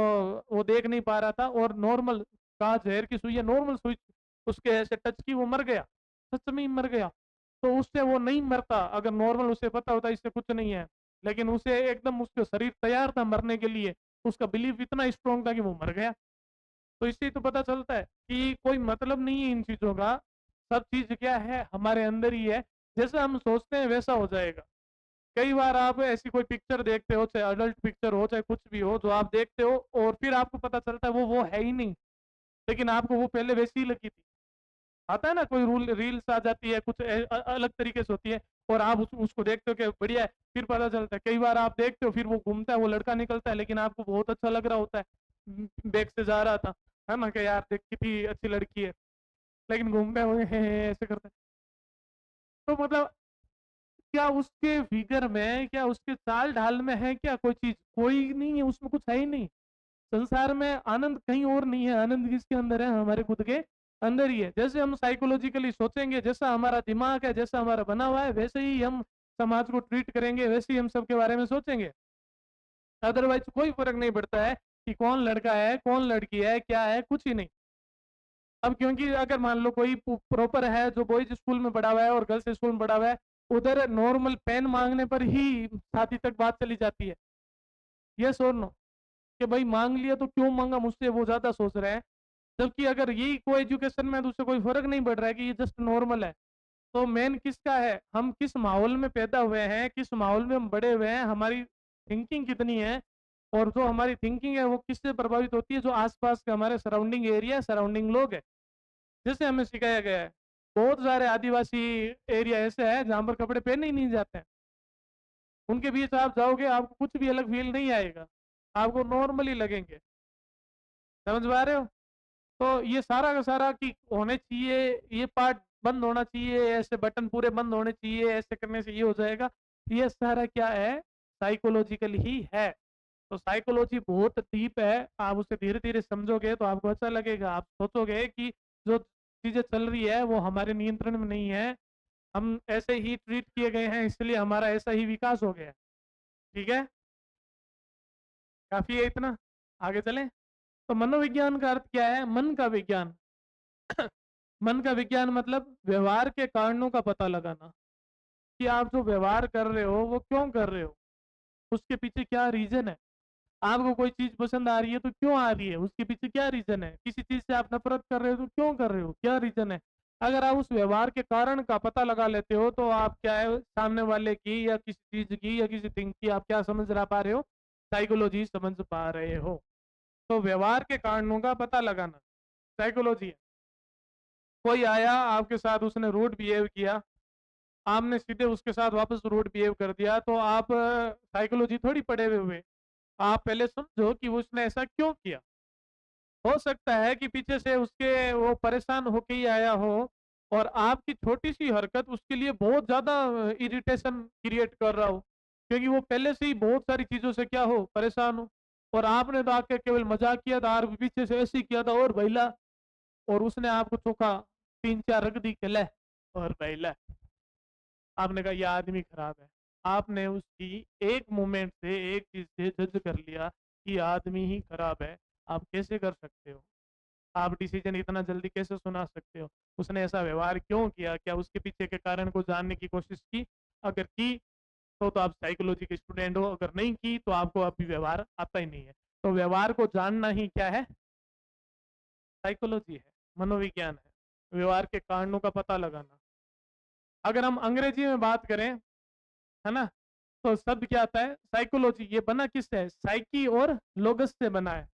वो देख नहीं पा रहा था, और नॉर्मल कहा जहर की सुई है, नॉर्मल सुई उसके ऐसे टच की, वो मर गया, सच में ही मर गया। तो उससे वो नहीं मरता अगर नॉर्मल उसे पता होता इससे कुछ नहीं है, लेकिन उसे एकदम उसका शरीर तैयार था मरने के लिए, उसका बिलीफ इतना स्ट्रांग था कि वो मर गया। तो इससे तो पता चलता है कि कोई मतलब नहीं है इन चीजों का, सब चीज क्या है हमारे अंदर ही है, जैसा हम सोचते हैं वैसा हो जाएगा। कई बार आप ऐसी कोई पिक्चर देखते हो, चाहे अडल्ट पिक्चर हो चाहे कुछ भी हो, जो आप देखते हो और फिर आपको पता चलता है वो है ही नहीं, लेकिन आपको वो पहले वैसी ही लगी थी। आता है ना, कोई रूल रील्स आ जाती है कुछ अलग तरीके से होती है, और आप उसको देखते हो कि बढ़िया है, फिर पता चलता है, कई बार आप देखते हो फिर वो घूमता है, वो लड़का निकलता है, लेकिन आपको बहुत अच्छा लग रहा होता है, बैग से जा रहा था, है ना, कि यार देख कितनी अच्छी लड़की है, लेकिन घूमता है वो ऐसे करता है। तो मतलब क्या उसके फिगर में, क्या उसके चाल ढाल में है क्या कोई चीज? कोई नहीं है उसमें, कुछ है ही नहीं। संसार में आनंद कहीं और नहीं है, आनंद किसके अंदर है? हमारे खुद के अंदर ही है। जैसे हम साइकोलॉजिकली सोचेंगे, जैसा हमारा दिमाग है, जैसा हमारा बना हुआ है, वैसे ही हम समाज को ट्रीट करेंगे, वैसे ही हम सबके बारे में सोचेंगे। अदरवाइज कोई फर्क नहीं पड़ता है कि कौन लड़का है कौन लड़की है, क्या है, कुछ ही नहीं। अब क्योंकि अगर मान लो कोई प्रॉपर है जो बॉयज स्कूल में पढ़ा हुआ है और गर्ल्स स्कूल में पढ़ा हुआ है, उधर नॉर्मल पेन मांगने पर ही शादी तक बात चली जाती है। यस और नो, कि भाई मांग लिया तो क्यों मांगा मुझसे, वो ज्यादा सोच रहे हैं। जबकि अगर यही को एजुकेशन में तो उससे कोई फर्क नहीं पड़ रहा है कि ये जस्ट नॉर्मल है। तो मेन किसका है? हम किस माहौल में पैदा हुए हैं, किस माहौल में हम बड़े हुए हैं, हमारी थिंकिंग कितनी है, और जो हमारी थिंकिंग है वो किससे प्रभावित होती है? जो आसपास के हमारे सराउंडिंग एरिया, सराउंडिंग लोग है। जैसे हमें सिखाया गया है, बहुत सारे आदिवासी एरिया ऐसे है जहाँ पर कपड़े पहने ही नहीं जाते हैं। उनके बीच आप जाओगे, आपको कुछ भी अलग फील नहीं आएगा, आपको नॉर्मली लगेंगे। समझ पा रहे हो? तो ये सारा का सारा कि होने चाहिए, ये पार्ट बंद होना चाहिए, ऐसे बटन पूरे बंद होने चाहिए, ऐसे करने से ये हो जाएगा, ये सारा क्या है? साइकोलॉजिकल ही है। तो साइकोलॉजी बहुत डीप है, आप उसे धीरे धीरे समझोगे तो आपको अच्छा लगेगा। आप सोचोगे कि जो चीजें चल रही है वो हमारे नियंत्रण में नहीं है, हम ऐसे ही ट्रीट किए गए हैं, इसलिए हमारा ऐसा ही विकास हो गया। ठीक है, काफी है इतना, आगे चलें। तो मनोविज्ञान का अर्थ क्या है? मन का विज्ञान। मन का विज्ञान मतलब व्यवहार के कारणों का पता लगाना, कि आप जो व्यवहार कर रहे हो वो क्यों कर रहे हो, उसके पीछे क्या रीजन है। आपको कोई चीज पसंद आ रही है तो क्यों आ रही है, उसके पीछे क्या रीजन है। किसी चीज से आप नफरत कर रहे हो तो क्यों कर रहे हो, क्या रीजन है। अगर आप उस व्यवहार के कारण का पता लगा लेते हो तो आप क्या है, सामने वाले की या किसी चीज की या किसी थिंग की आप क्या समझ रहा पा रहे हो? साइकोलॉजी समझ पा रहे हो। तो व्यवहार के कारणों का पता लगाना साइकोलॉजी है। कोई आया आपके साथ, उसने रूड बिहेव किया, आपने सीधे उसके साथ वापस रूड बिहेव कर दिया, तो आप साइकोलॉजी थोड़ी पढ़े हुए। आप पहले समझो कि उसने ऐसा क्यों किया। हो सकता है कि पीछे से उसके वो परेशान होके ही आया हो, और आपकी छोटी सी हरकत उसके लिए बहुत ज्यादा इरिटेशन क्रिएट कर रहा हो, क्योंकि वो पहले से ही बहुत सारी चीजों से क्या हो, परेशान हो। और आपने तो आके केवल मजाक किया था, और पीछे से ऐसे ही किया था और भैला, और उसने आपको चौका तीन चार रख दी के ले और भैला, आपने कहा यह आदमी खराब है। आपने उसकी एक मोमेंट से, एक चीज से जज कर लिया कि आदमी ही खराब है। आप कैसे कर सकते हो? आप डिसीजन इतना जल्दी कैसे सुना सकते हो? उसने ऐसा व्यवहार क्यों किया? क्या उसके पीछे के कारण को जानने की कोशिश की? अगर की तो आप साइकोलॉजी के स्टूडेंट हो, अगर नहीं की तो आपको अभी व्यवहार आता ही नहीं है। तो व्यवहार को जानना ही क्या है? साइकोलॉजी है, मनोविज्ञान है, व्यवहार के कारणों का पता लगाना। अगर हम अंग्रेजी में बात करें, है ना, तो शब्द क्या आता है? साइकोलॉजी। ये बना किससे है? साइकी और लोगस से बना है।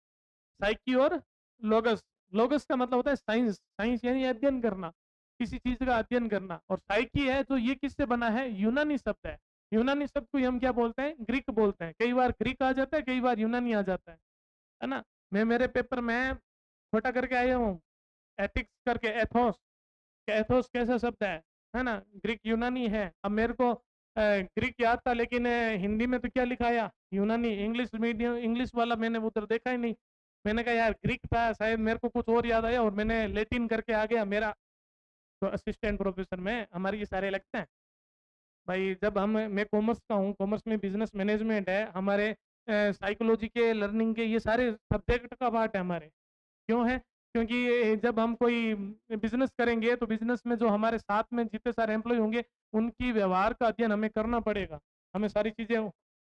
साइकी और लोगस। लोगस का मतलब होता है साइंस, साइंस यानी अध्ययन करना, किसी चीज का अध्ययन करना। और साइकी है तो ये किससे बना है? यूनानी शब्द है। यूनानी शब्द को हम क्या बोलते हैं? ग्रीक बोलते हैं। कई बार ग्रीक आ जाता है, कई बार यूनानी आ जाता है ना। मैं मेरे पेपर में छोटा करके आया हूँ, एथिक्स करके एथोस, एथोस कैसा शब्द है ना, ग्रीक यूनानी है। अब मेरे को ग्रीक याद था, लेकिन हिंदी में तो क्या लिखा आया, यूनानी। इंग्लिश मीडियम, इंग्लिश वाला मैंने उधर देखा ही नहीं। मैंने कहा यार ग्रीक था शायद, मेरे को कुछ और याद आया और मैंने लेटिन करके आ गया। मेरा तो असिस्टेंट प्रोफेसर में हमारे ये सारे लगते हैं भाई। जब हम, मैं कॉमर्स का हूँ, कॉमर्स में बिजनेस मैनेजमेंट है हमारे, साइकोलॉजी के, लर्निंग के, ये सारे सब्जेक्ट का पार्ट है हमारे। क्यों है? क्योंकि जब हम कोई बिजनेस करेंगे तो बिजनेस में जो हमारे साथ में जितने सारे एम्प्लॉय होंगे उनकी व्यवहार का अध्ययन हमें करना पड़ेगा। हमें सारी चीजें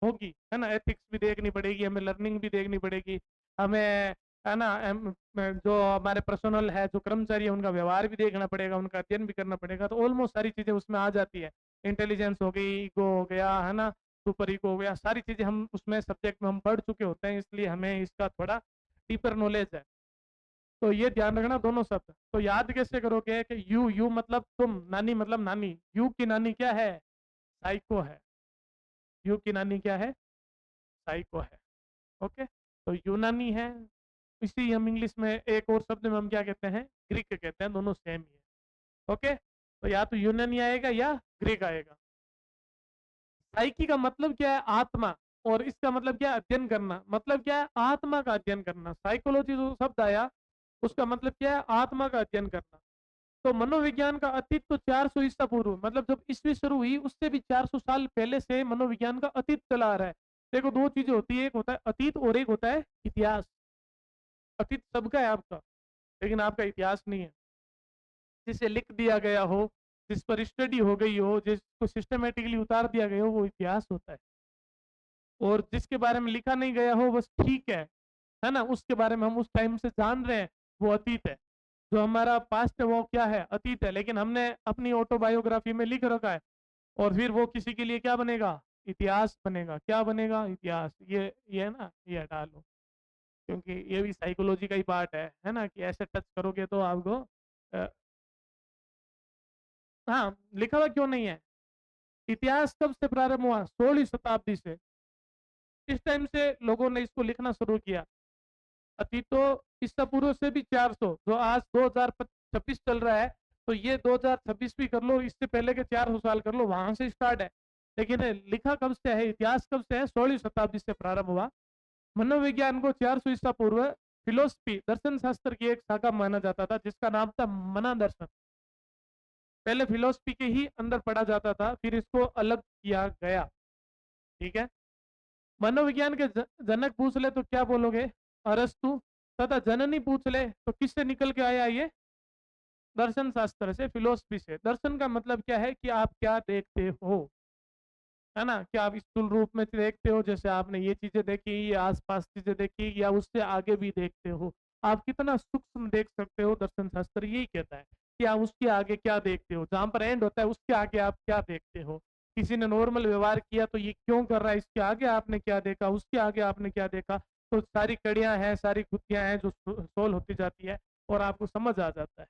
होगी, है ना, एथिक्स भी देखनी पड़ेगी, हमें लर्निंग भी देखनी पड़ेगी, हमें, है ना, जो हमारे पर्सनल है, जो कर्मचारी है, उनका व्यवहार भी देखना पड़ेगा, उनका अध्ययन भी करना पड़ेगा। तो ऑलमोस्ट सारी चीजें उसमें आ जाती है। इंटेलिजेंस हो गई, ईगो हो गया, है ना, सुपर ईगो हो गया, सारी चीजें हम उसमें सब्जेक्ट में हम पढ़ चुके होते हैं, इसलिए हमें इसका थोड़ा डीपर नॉलेज है। तो ये ध्यान रखना दोनों शब्द। तो याद कैसे करोगे कि यू, यू मतलब तुम, नानी मतलब नानी। यू की नानी क्या है? साइको है। यू की नानी क्या है? साइको है। ओके, तो यूनानी है। इसी हम इंग्लिश में एक और शब्द में हम क्या कहते हैं? ग्रीक कहते हैं। दोनों सेम ही है। ओके, तो या तो यूनानी आएगा या ग्रीक आएगा। साइकी का मतलब क्या है? आत्मा। और इसका मतलब क्या है? अध्ययन करना। मतलब क्या है? आत्मा का अध्ययन करना। साइकोलॉजी जो शब्द आया उसका मतलब क्या है? आत्मा का अध्ययन करना। तो मनोविज्ञान का अतीत तो 400 ईसा पूर्व, मतलब जब ईस्वी शुरू हुई उससे भी 400 साल पहले से मनोविज्ञान का अतीत चला आ रहा है। देखो, दो चीजें होती है, एक होता है अतीत और एक होता है इतिहास। अतीत सबका है आपका, लेकिन आपका इतिहास नहीं है। जिसे लिख दिया गया हो, जिस पर स्टडी हो गई हो, जिसको सिस्टमेटिकली उतार दिया गया हो, वो इतिहास होता है। और जिसके बारे में लिखा नहीं गया हो बस ठीक है ना, उसके बारे में हम उस टाइम से जान रहे हैं, वो अतीत है। जो हमारा पास्ट है वो क्या है? अतीत है। लेकिन हमने अपनी ऑटोबायोग्राफी में लिख रखा है, और फिर वो किसी के लिए क्या बनेगा? इतिहास बनेगा। क्या बनेगा? इतिहास। ये है ना, ये हटा लो, क्योंकि ये भी साइकोलॉजी का ही पार्ट है ना, कि ऐसे टच करोगे तो आपको अ, हाँ, लिखा हुआ क्यों नहीं है? इतिहास कब से प्रारंभ हुआ? 16वीं शताब्दी से। इस टाइम से लोगों ने इसको लिखना शुरू किया। अतीतो ईसा पूर्व से भी 400, जो आज 2026 चल रहा है, तो ये 2026 भी कर लो, इससे पहले के 400 साल कर लो, वहां से स्टार्ट है। लेकिन लिखा कब से है? इतिहास कब से है? 16वीं शताब्दी से प्रारंभ हुआ। मनोविज्ञान को 400 ईसा पूर्व फिलोसफी, दर्शन शास्त्र की एक शाखा माना जाता था, जिसका नाम था मना दर्शन। पहले फिलोसफी के ही अंदर पढ़ा जाता था, फिर इसको अलग किया गया। ठीक है। मनोविज्ञान के जनक पूछ ले तो क्या बोलोगे? अरस्तु। तथा जननी पूछ ले तो किससे निकल के आया ये? दर्शन शास्त्र से, फिलोसफी से। दर्शन का मतलब क्या है? कि आप क्या देखते हो, है ना, कि आप स्थूल रूप में देखते हो, जैसे आपने ये चीजें देखी, ये आसपास चीजें देखी, या उससे आगे भी देखते हो। आप कितना सूक्ष्म देख सकते हो, दर्शन शास्त्र यही कहता है कि आप उसके आगे क्या देखते हो। जहां पर एंड होता है उसके आगे आप क्या देखते हो। किसी ने नॉर्मल व्यवहार किया तो ये क्यों कर रहा है, इसके आगे आपने क्या देखा, उसके आगे आपने क्या देखा। तो सारी कड़ियां हैं, सारी गुत्थियां हैं जो सोल्व होती जाती है, और आपको समझ आ जाता है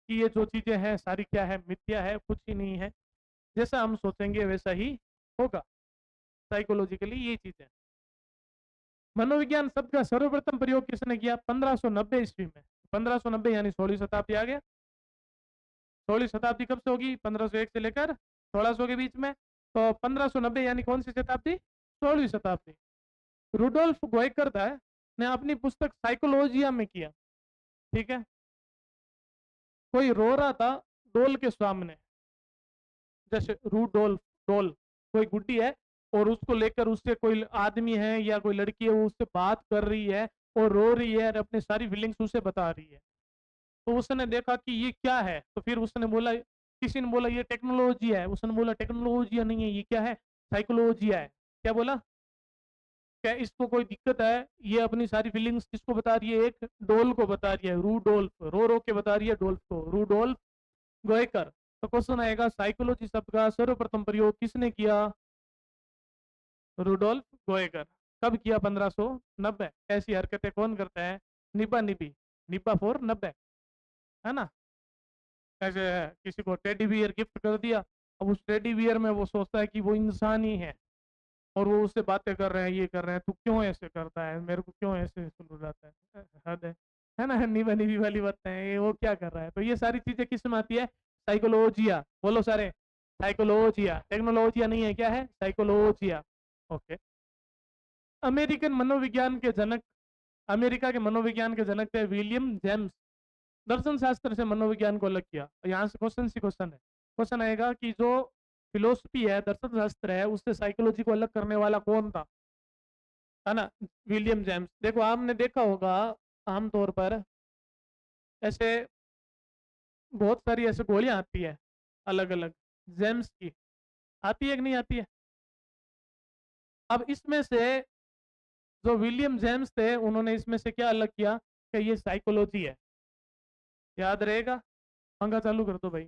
कि ये जो चीजें हैं सारी क्या है? मिथ्या है, कुछ ही नहीं है। जैसा हम सोचेंगे वैसा ही होगा। साइकोलॉजिकली ये चीज है। मनोविज्ञान शब्द का सर्वप्रथम प्रयोग किसने किया? 1590 ईस्वी में। 1590 यानी 16वीं शताब्दी आ गया। 16वीं शताब्दी कब से होगी? 1501 से लेकर 1600 के बीच में। तो 1590 यानी कौन सी शताब्दी? 16वीं शताब्दी। रुडोल्फ गोएकर था, ने अपनी पुस्तक साइकोलॉजिया में किया। ठीक है। कोई रो रहा था डोल के सामने, जैसे रूडोल्फ, डोल कोई गुड्डी है, और उसको लेकर उससे कोई आदमी है या कोई लड़की है, वो उससे बात कर रही है और रो रही है और अपनी सारी फीलिंग्स उसे बता रही है। तो उसने देखा कि ये क्या है, तो फिर उसने बोला, किसी ने बोला ये टेक्नोलॉजी है, उसने बोला टेक्नोलॉजी नहीं है, ये क्या है? साइकोलॉजी है। क्या बोला? क्या इसको कोई दिक्कत है? ये अपनी सारी फीलिंग्स किसको बता रही है? एक डोल को बता रही है, रूडोल्फ, रो रो के बता रही है डोल्फ को, रूडोल्फ गोएकर। तो क्वेश्चन आएगा, साइकोलॉजी शब्द का सर्वप्रथम प्रयोग किसने किया? रुडोल्फ गोएकर। कब किया? 1590। ऐसी हरकतें कौन करता है? निब्बा निबी, निब्बा फॉर 90, है ना। ऐसे किसी को टेडी बियर गिफ्ट कर दिया, अब उस टेडी बियर में वो सोचता है कि वो इंसान ही है, और वो उससे बातें कर रहे हैं, ये कर रहे हैं, तू क्यों ऐसे करता है, मेरे को क्यों ऐसे सुन जाता है। हद है। है ना, निभा निभी वाली बातें हैं, ये वो क्या कर रहा है। तो ये सारी चीजें किस में आती है? साइकोलॉजिया। बोलो सारे, साइकोलॉजिया। टेक्नोलॉजिया नहीं है, क्या है? साइकोलॉजिया। ओके। अमेरिकन मनोविज्ञान के जनक, अमेरिका के मनोविज्ञान के जनक थे विलियम जेम्स। दर्शन शास्त्र से मनोविज्ञान को अलग किया। यहाँ से क्वेश्चन है, क्वेश्चन आएगा कि जो फिलोसफी है, दर्शन शास्त्र है, उससे साइकोलॉजी को अलग करने वाला कौन था, है ना? William James. देखो आपने देखा होगा आमतौर पर ऐसे बहुत सारी ऐसे गोलियां आती है अलग अलग जेम्स की, आती है कि नहीं आती है? अब इसमें से जो विलियम जेम्स थे, उन्होंने इसमें से क्या अलग किया कि ये साइकोलॉजी है। याद रहेगा? पंखा चालू कर दो भाई,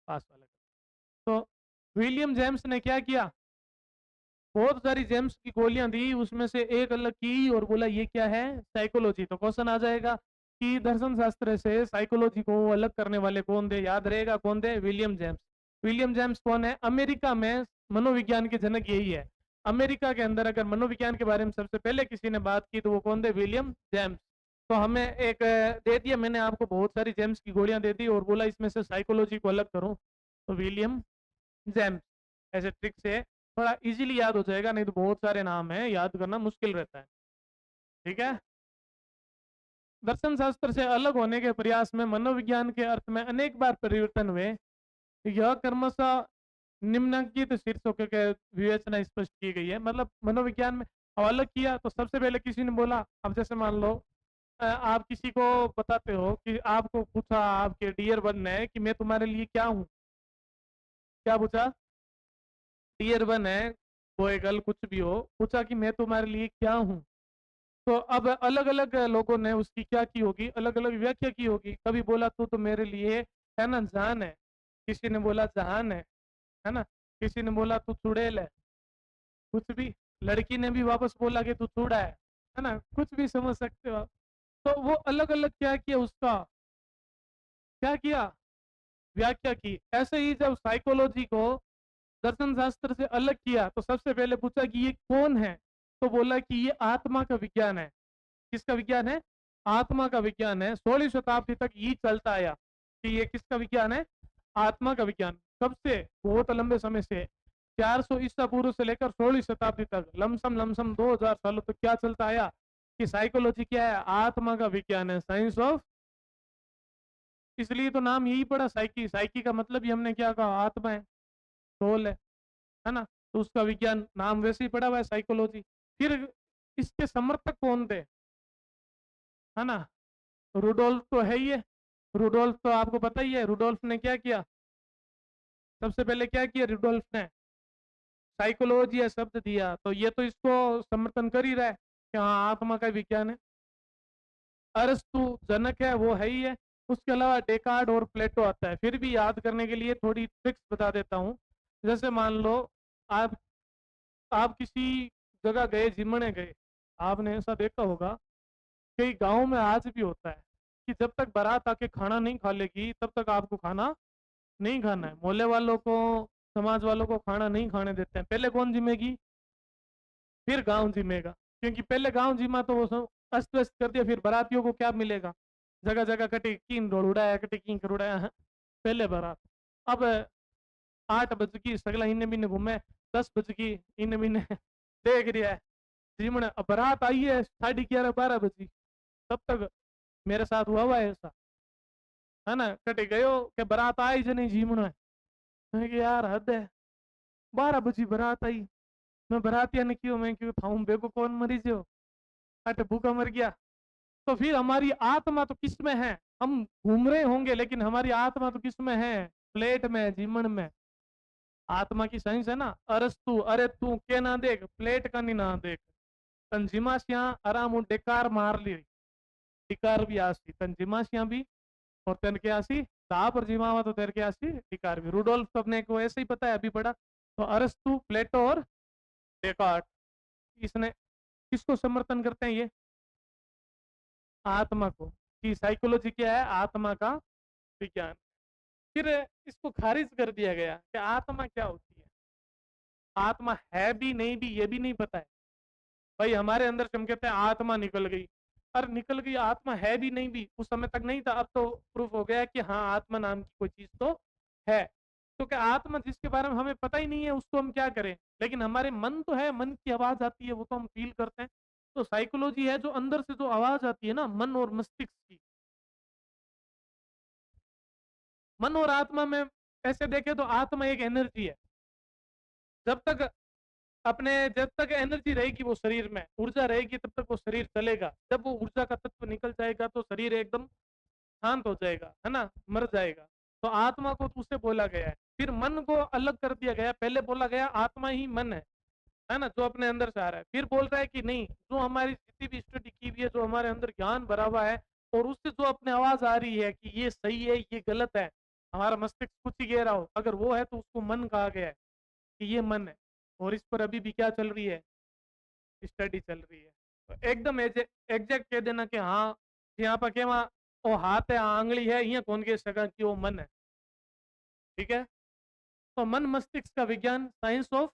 पास वाला। तो विलियम जेम्स ने क्या किया, बहुत सारी जेम्स की गोलियां दी, उसमें से एक अलग की और बोला ये क्या है? साइकोलॉजी। तो क्वेश्चन आ जाएगा कि दर्शन शास्त्र से साइकोलॉजी को अलग करने वाले कौन थे? याद रहेगा कौन थे? William James. विलियम जेम्स कौन है? अमेरिका में मनोविज्ञान के जनक यही है। अमेरिका के अंदर अगर मनोविज्ञान के बारे में सबसे पहले किसी ने बात की तो वो कौन थे? William James. तो हमें एक दे दिया, मैंने आपको बहुत सारी जेम्स की गोलियां दे दी और बोला इसमें से साइकोलॉजी को अलग करो, तो विलियम जेम्स। ऐसे ट्रिक से थोड़ा इजीली याद हो जाएगा, नहीं तो बहुत सारे नाम है, याद करना मुश्किल रहता है। ठीक है। दर्शन शास्त्र से अलग होने के प्रयास में मनोविज्ञान के अर्थ में अनेक बार परिवर्तन हुए। यह क्रमशः निम्नलिखित शीर्षकों के विवेचना स्पष्ट की गई है। मतलब मनोविज्ञान में अब अलग किया तो सबसे पहले किसी ने बोला, अब जैसे मान लो आप किसी को बताते हो कि आपको पूछा आपके डियर वन ने कि मैं तुम्हारे लिए क्या हूँ, क्या पूछा? डियर वन है, बॉय गर्ल कुछ भी हो, पूछा कि मैं तुम्हारे लिए क्या हूँ। तो अब अलग अलग लोगों ने उसकी क्या की होगी, अलग अलग व्याख्या की होगी। कभी बोला तू तो मेरे लिए, है ना, जान है। किसी ने बोला जहान है ना। किसी ने बोला तू चुड़ैल है, कुछ भी। लड़की ने भी वापस बोला कि तू चूड़ा है ना, कुछ भी समझ सकते हो आप। तो वो अलग अलग क्या किया, उसका क्या किया, व्याख्या की। ऐसे ही जब साइकोलॉजी को दर्शन शास्त्र से अलग किया तो सबसे पहले पूछा कि ये कौन है, तो बोला कि ये आत्मा का विज्ञान है। किसका विज्ञान है? आत्मा का विज्ञान है। 16वीं शताब्दी तक ये चलता आया कि ये किसका विज्ञान है? आत्मा का विज्ञान। कब से? बहुत लंबे समय से, 400 ईसा पूर्व से लेकर 16वीं शताब्दी तक, लमसम लमसम 2000 सालों तक क्या चलता आया कि साइकोलॉजी क्या है? आत्मा का विज्ञान है, साइंस ऑफ। इसलिए तो नाम यही पड़ा साइकी। साइकी का मतलब ही हमने क्या कहा? आत्मा है, सोल है ना। तो उसका विज्ञान नाम वैसे ही पड़ा हुआ है, साइकोलॉजी। फिर इसके समर्थक कौन थे, है ना? रूडोल्फ तो है ही है। रूडोल्फ तो आपको पता ही है, रूडोल्फ ने क्या किया? सबसे पहले क्या किया रूडोल्फ ने? साइकोलॉजी या शब्द दिया, तो ये तो इसको समर्थन कर ही रहा है कि हाँ आत्मा का विज्ञान है। अरस्तु जनक है, वो है ही है। उसके अलावा डेकार्ड और प्लेटो आता है। फिर भी याद करने के लिए थोड़ी ट्रिक्स बता देता हूँ। जैसे मान लो आप आप किसी जगह गए, जिमने गए, आपने ऐसा देखा होगा कई गांव में आज भी होता है कि जब तक बारात आके खाना नहीं खा लेगी तब तक आपको खाना नहीं खाना है। मोहल्ले वालों को, समाज वालों को खाना नहीं खाने देते हैं। पहले कौन जिमेगी? फिर गांव जिमेगा। क्योंकि पहले गांव जिमा तो वो सब अस्त व्यस्त कर दिया, फिर बारातियों को क्या मिलेगा? जगह जगह कटी कीन रोड उड़ाया, कटी कीन कर उड़ाया है पहले बारात। अब 8 बज की सगला इन्ने बिन्ने घूमे, 10 बज की इन्ने बिन्ने देख रहा है जिमने। अब बारात आई है 11:30 12 बजी, तब तक मेरे साथ हुआ है ऐसा, है ना। कटे गयो के बारात आई ज नहीं जीमनो है। मैं कि यार हद है, 12 बजी बारात आई, मैं बारातिया ने क्यों, मैं क्यों थाऊं बेको कौन मरी जो, अटे भूखा मर गया। तो फिर हमारी आत्मा तो किस में है? हम घूम रहे होंगे लेकिन हमारी आत्मा तो किस में है? प्लेट में, जीमन में। आत्मा की साइंस है ना। अरस्तु, अरे तू के ना देख, प्लेट का नहीं ना देख। तंजिमाशिया आराम डेकार मार ली, डिकार भी आसी तंजिमाशिया भी, और तेन के आसी दा पर जिमावा तो तेरे के आसी डिकार भी। रूडोल्फ सबने को ऐसे ही पता है, अभी पढ़ा। तो अरस्तु, प्लेटो और डेकार्ट, इसने किसको समर्थन करते हैं? ये आत्मा को, कि साइकोलॉजी क्या है? आत्मा का विज्ञान। फिर इसको खारिज कर दिया गया कि आत्मा क्या होती है। आत्मा है भी नहीं भी ये भी नहीं पता है। भाई हमारे अंदर से हम कहते हैं आत्मा निकल गई। और निकल गई आत्मा है भी नहीं भी, उस समय तक नहीं था, अब तो प्रूफ हो गया है कि हाँ आत्मा नाम की कोई चीज तो है। तो क्या आत्मा जिसके बारे में हमें पता ही नहीं है उसको हम क्या करें, लेकिन हमारे मन तो है, मन की आवाज आती है वो तो हम फील करते हैं। तो साइकोलॉजी है जो अंदर से जो आवाज आती है ना मन और मस्तिष्क की। मन और आत्मा में ऐसे देखे तो आत्मा एक एनर्जी है। जब तक जब तक एनर्जी रहेगी वो शरीर में ऊर्जा रहेगी तब तक वो शरीर चलेगा। जब वो ऊर्जा का तत्व निकल जाएगा तो शरीर एकदम शांत हो जाएगा, है ना, मर जाएगा। तो आत्मा को तो उसे बोला गया है। फिर मन को अलग कर दिया गया, पहले बोला गया आत्मा ही मन है ना, जो अपने अंदर से आ रहा है। फिर बोल रहा है कि नहीं, जो हमारी जितनी भी स्टडी की हुई है, जो हमारे अंदर ज्ञान भरा हुआ है और उससे जो अपने आवाज आ रही है कि ये सही है ये गलत है, हमारा मस्तिष्क कुछ ही कह रहा हो, अगर वो है तो उसको मन कहा गया है कि ये मन है। और इस पर अभी भी क्या चल रही है, स्टडी चल रही है। तो एकदम एग्जैक्ट कह देना कि हाँ यहाँ पर के वहाँ वो हाथ है आंगली है, यहाँ कौन कह सका कि वो मन है। ठीक है। तो मन मस्तिष्क का विज्ञान साइंस ऑफ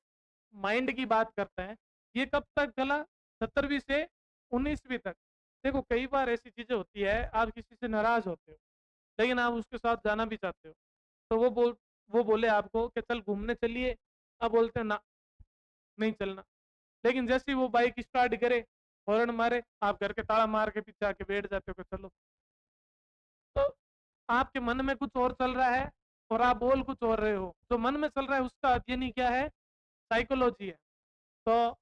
माइंड की बात करता है। ये कब तक चला, 17वीं से 19वीं तक। देखो कई बार ऐसी चीजें होती है, आप किसी से नाराज होते हो लेकिन आप उसके साथ जाना भी चाहते हो, तो वो बोले आपको कि चल घूमने चलिए, आप बोलते हो ना, नहीं चलना। लेकिन जैसे ही वो बाइक स्टार्ट करे, हॉर्न मारे, आप घर के ताला मार के पीछे आके बैठ जाते हो कि चलो। तो आपके मन में कुछ और चल रहा है और आप बोल कुछ और रहे हो। जो मन में चल रहा है उसका अध्ययन ही क्या है, साइकोलॉजी है। तो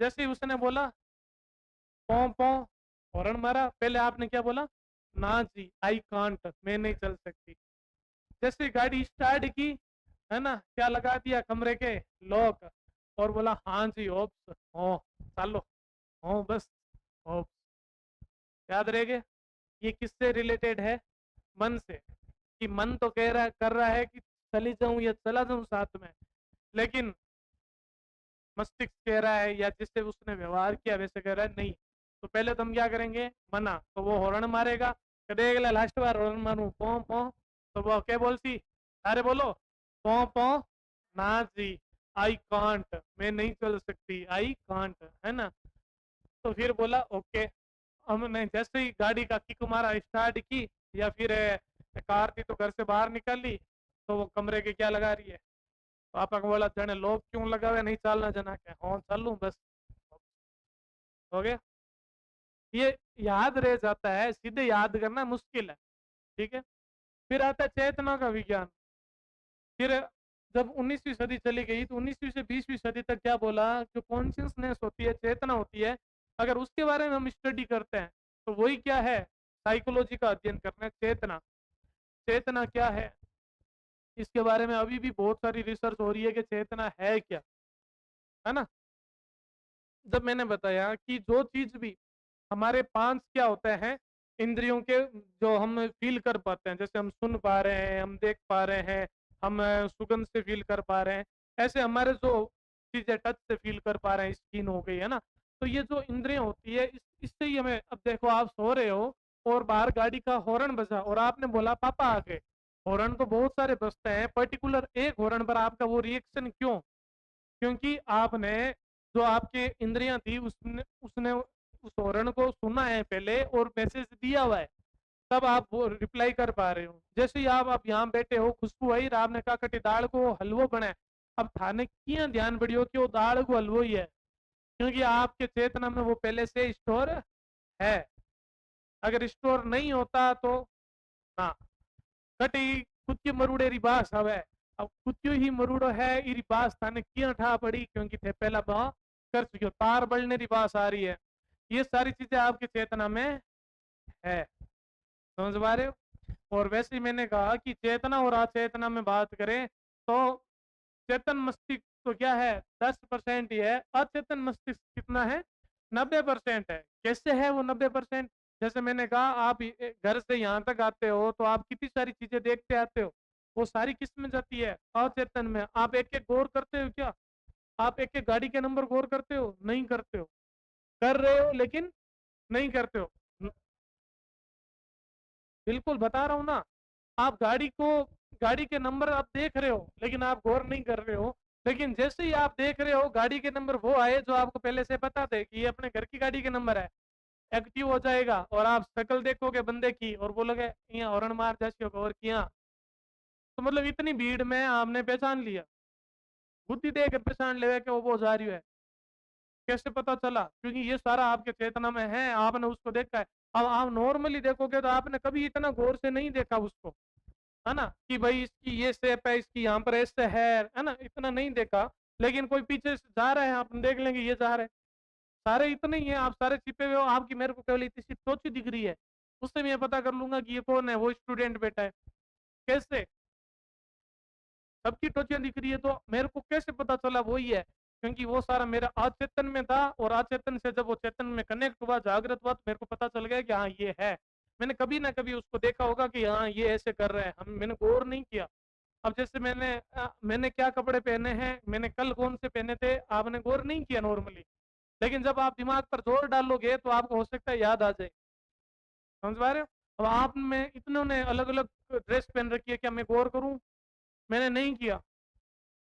जैसे ही उसने बोला पौ पौ, हॉर्न मारा, पहले आपने क्या बोला, ना जी आई कांट, मैं नहीं चल सकती। जैसे गाड़ी स्टार्ट की, है ना, क्या लगा दिया कमरे के लॉक, और बोला हाँ जी ओप्स हो, चलो हो बस, ओप्स। याद रहेगा ये किससे रिलेटेड है, मन से। कि मन तो कह रहा कर रहा है कि चली जाऊं या चला जाऊं साथ में, लेकिन मस्तिष्क कह रहा है या जिससे उसने व्यवहार किया वैसे कह रहा है नहीं। तो पहले तो हम क्या करेंगे, मना, तो वो हॉर्न मारेगा, कदेगा लास्ट बार हॉर्न मारू पौ पौ, तो वो क्या बोलती, अरे बोलो पौ पौ, ना जी आई कांट, मैं नहीं चल सकती, आई कांट, है ना। तो फिर बोला ओके। हमने जैसे ही गाड़ी का किक मारा, स्टार्ट की, या फिर कार थी तो घर से बाहर निकाली, तो वो कमरे के क्या लगा रही है, पापा को बोला जने लोग क्यों लगा हुए, नहीं चालना जना के, हाँ चल लूं बस, हो गया। ये याद रह जाता है, सीधे याद करना मुश्किल है। ठीक है। फिर आता है चेतना का विज्ञान। फिर जब 19वीं सदी चली गई तो 19वीं से 20वीं सदी तक क्या बोला, जो कॉन्शियसनेस होती है, चेतना होती है, अगर उसके बारे में हम स्टडी करते हैं तो वही क्या है, साइकोलॉजी का अध्ययन करना है। चेतना, चेतना क्या है, इसके बारे में अभी भी बहुत सारी रिसर्च हो रही है कि चेतना है क्या, है ना। जब मैंने बताया कि जो चीज भी हमारे पांच क्या होते हैं, इंद्रियों के, जो हम फील कर पाते हैं, जैसे हम सुन पा रहे हैं, हम देख पा रहे हैं, हम सुगंध से फील कर पा रहे हैं, ऐसे हमारे जो चीजें टच से फील कर पा रहे हैं, स्किन हो गई, है ना। तो ये जो इंद्रियां होती है इससे ही हमें, अब देखो आप सो रहे हो और बाहर गाड़ी का हॉर्न बजा और आपने बोला पापा आ गए। हॉर्न तो बहुत सारे बजते हैं, पर्टिकुलर एक हॉर्न पर आपका वो रिएक्शन क्यों, क्योंकि आपने, जो आपकी इंद्रियां थी उसने उसने उस हॉर्न को सुना है पहले और मैसेज दिया हुआ है, तब आप वो रिप्लाई कर पा रहे हो। जैसे ही आप यहाँ बैठे हो, खुशबू आई, आपने कहा कटी दाल को हलवो बने, अब थाने किया ध्यान बढ़ियो कि वो दाल को हलवो ही है, क्योंकि आपके चेतना में वो पहले से स्टोर है। अगर स्टोर नहीं होता तो ना, कटी खुद की मरुड़े री बास हवे, अब खुद क्यों ही मरुड़ो है इरी बास थाने किया ठा पड़ी, क्योंकि थे पहला बा कर चुके हो, तार बलने री बास आ रही है। ये सारी चीजें आपके चेतना में है, समझ पा रहे हो। और वैसे ही मैंने कहा कि चेतना और अचेतना में बात करें तो चेतन मस्तिष्क तो क्या है, 10% ही है, अचेतन मस्तिष्क कितना है, 90% है। कैसे है वो 90%, जैसे मैंने कहा आप घर से यहाँ तक आते हो तो आप कितनी सारी चीजें देखते आते हो, वो सारी किस में जाती है, अचेतन में। आप एक एक गौर करते हो क्या, आप एक एक गाड़ी के नंबर गौर करते हो, नहीं करते हो, कर रहे हो लेकिन नहीं करते हो। बिल्कुल बता रहा हूँ ना, आप गाड़ी के नंबर आप देख रहे हो लेकिन आप गौर नहीं कर रहे हो। लेकिन जैसे ही आप देख रहे हो गाड़ी के नंबर वो आए जो आपको पहले से पता थे कि ये अपने घर की गाड़ी के नंबर है, एक्टिव हो जाएगा और आप शक्ल देखोगे बंदे की और बोलोगे यहाँ हॉर्न मार जैसी होगा और किया, तो मतलब इतनी भीड़ में आपने पहचान लिया, बुद्धि देकर पहचान लेगा कि वो जा रही है। कैसे पता चला? क्योंकि ये सारा आपके चेतना में है, आपने उसको देखा है। अब आप नॉर्मली देखोगे तो आपने कभी इतना गौर से नहीं देखा उसको, है ना? कि भाई इसकी ये शेप है, इसकी यहाँ पर ऐसे है ना? इतना नहीं देखा। लेकिन कोई पीछे से जा रहा है, आप देख लेंगे ये जा रहा है। सारे इतने ही हैं, आप सारे छिपे हुए हो, आपकी मेरे को केवल इतनी सी टोची दिख रही है। उससे मैं पता कर लूँगा कि ये कौन है, वो स्टूडेंट बेटा है। कैसे? सबकी टोचियाँ दिख रही है तो मेरे को कैसे पता चला वही है? क्योंकि वो सारा मेरा अचेतन में था और अचेतन से जब वो चेतन में कनेक्ट हुआ, जागृत हुआ, तो मेरे को पता चल गया कि हाँ, ये है। मैंने कभी ना कभी उसको देखा होगा कि हाँ, ये ऐसे कर रहे हैं, हम मैंने गौर नहीं किया। अब जैसे मैंने क्या कपड़े पहने हैं, मैंने कल कौन से पहने थे, आपने गौर नहीं किया नॉर्मली। लेकिन जब आप दिमाग पर जोर डालोगे तो आपको हो सकता है याद आ जाए। समझ पा रहे हो? अब आप में इतनों ने अलग-अलग ड्रेस पहन रखी है, क्या मैं गौर करूँ? मैंने नहीं किया।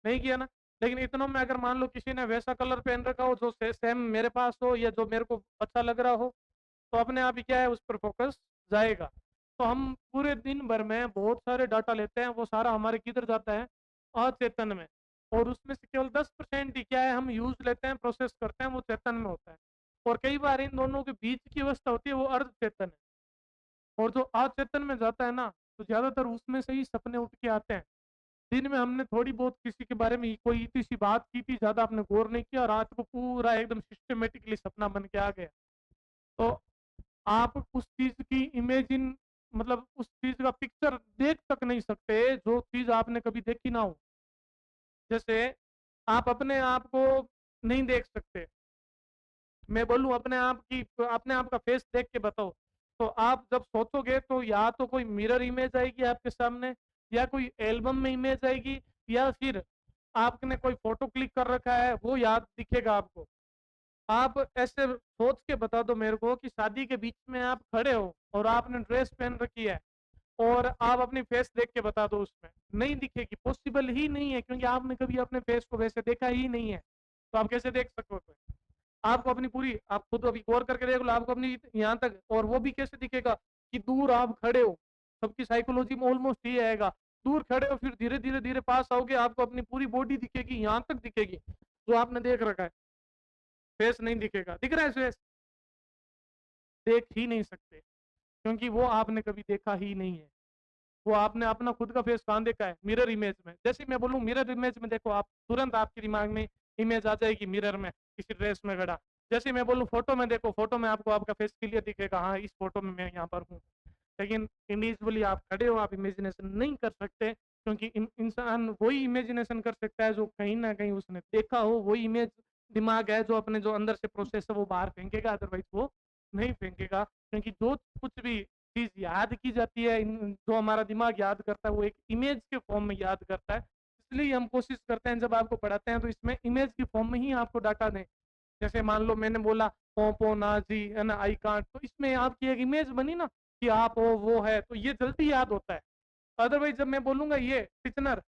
नहीं किया ना। लेकिन इतनों में अगर मान लो किसी ने वैसा कलर पहन रखा हो जो सेम मेरे पास हो या जो मेरे को अच्छा लग रहा हो, तो अपने आप ही क्या है उस पर फोकस जाएगा। तो हम पूरे दिन भर में बहुत सारे डाटा लेते हैं, वो सारा हमारे किधर जाता है? अचेतन में। और उसमें से केवल 10% ही क्या है हम यूज लेते हैं, प्रोसेस करते हैं, वो चेतन में होता है। और कई बार इन दोनों के बीच की अवस्था होती है, वो अर्ध चेतन है। और जो अचेतन में जाता है ना, तो ज्यादातर उसमें से ही सपने उठ के आते हैं। दिन में हमने थोड़ी बहुत किसी के बारे में कोई इतनी सी बात की थी, ज़्यादा आपने गौर नहीं किया, रात को पूरा एकदम सिस्टमैटिकली सपना बन के आ गया। तो आप उस चीज़ की इमेजिन मतलब उस चीज़ का पिक्चर देख तक नहीं सकते, जो चीज़ आपने कभी देखी ना हो। जैसे आप अपने आप को नहीं देख सकते। मैं बोलूँ अपने आप का फेस देख के बताओ, तो आप जब सोचोगे तो या तो कोई मिरर इमेज आएगी आपके सामने, या कोई एल्बम में इमेज आएगी, या फिर आपने कोई फ़ोटो क्लिक कर रखा है, वो याद दिखेगा आपको। आप ऐसे सोच के बता दो मेरे को कि शादी के बीच में आप खड़े हो और आपने ड्रेस पहन रखी है और आप अपनी फेस देख के बता दो उसमें, नहीं दिखेगी, पॉसिबल ही नहीं है क्योंकि आपने कभी अपने फेस को वैसे देखा ही नहीं है। तो आप कैसे देख सकोगे? आपको अपनी पूरी आप खुद अभी गौर करके देख लो, आपको अपनी यहाँ तक और वो भी कैसे दिखेगा कि दूर आप खड़े हो, सबकी साइकोलॉजी में ऑलमोस्ट ये आएगा। दूर खड़े हो फिर धीरे-धीरे पास आओगे, आपको अपनी पूरी बॉडी दिखेगी, यहाँ तक दिखेगी, जो आपने देख रखा है। फेस नहीं दिखेगा, दिख रहा है फेस? देख ही नहीं सकते, क्योंकि वो आपने कभी देखा ही नहीं है। वो आपने अपना खुद का फेस कहाँ देखा है? मिरर इमेज में। जैसे मैं बोलूँ मिरर इमेज में देखो आप, तुरंत आपके दिमाग में इमेज आ जाएगी मिरर में, किसी ड्रेस में खड़ा। जैसे मैं बोलूँ फ़ोटो में देखो, फ़ोटो में आपको आपका फेस क्लियर दिखेगा, हाँ, इस फ़ोटो में मैं यहाँ पर हूँ। लेकिन इंडिविजुअली आप खड़े हो, आप इमेजिनेशन नहीं कर सकते, क्योंकि इंसान वही इमेजिनेशन कर सकता है जो कहीं न कहीं उसने देखा हो, वही इमेज दिमाग है जो अपने जो अंदर से प्रोसेस है वो बाहर फेंकेगा, अदरवाइज़ वो नहीं फेंकेगा। क्योंकि जो कुछ भी चीज़ याद की जाती है, जो हमारा दिमाग याद करता है वो एक इमेज के फॉर्म में याद करता है। इसलिए हम कोशिश करते हैं जब आपको पढ़ाते हैं तो इसमें इमेज की फॉर्म में ही आपको डाटा दें। जैसे मान लो मैंने बोला पोपो, नाज़ी, है ना, आई कांट, तो इसमें आपकी एक इमेज बनी ना कि आप हो, वो है, तो ये जल्दी याद होता है। अदरवाइज़ जब मैं बोलूँगा ये टिचनर,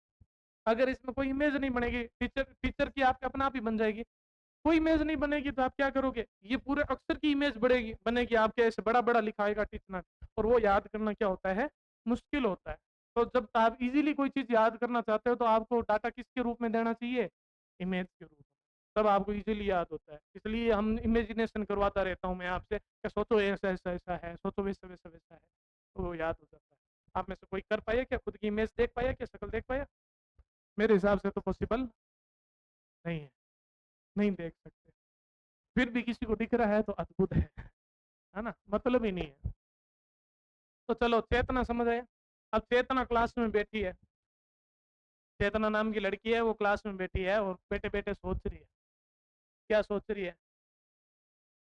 अगर इसमें कोई इमेज नहीं बनेगी, टीचर टीचर की आपके अपने आप ही बन जाएगी। कोई इमेज नहीं बनेगी तो आप क्या करोगे? ये पूरे अक्षर की इमेज बनेगी आपके, ऐसे बड़ा-बड़ा लिखा आएगा टीचनर, और वो याद करना क्या होता है? मुश्किल होता है। तो जब आप इज़िली कोई चीज़ याद करना चाहते हो तो आपको डाटा किसके रूप में देना चाहिए? इमेज के रूप में। तब आपको इज़िली याद होता है। इसलिए हम इमेजिनेशन करवाता रहता हूँ मैं आपसे कि सोचो ऐसा-ऐसा है, सोचो वैसा-वैसा है, तो वो याद हो जाता है। आप में से कोई कर पाया क्या? खुद की इमेज देख पाया क्या? शक्ल देख पाया? मेरे हिसाब से तो पॉसिबल नहीं है, नहीं देख सकते। फिर भी किसी को दिख रहा है तो अद्भुत है ना? मतलब ही नहीं है। तो चलो चेतना समझ आया। अब चेतना क्लास में बैठी है, चेतना नाम की लड़की है, वो क्लास में बैठी है और बैठे-बैठे सोच रही है। क्या सोच रही है?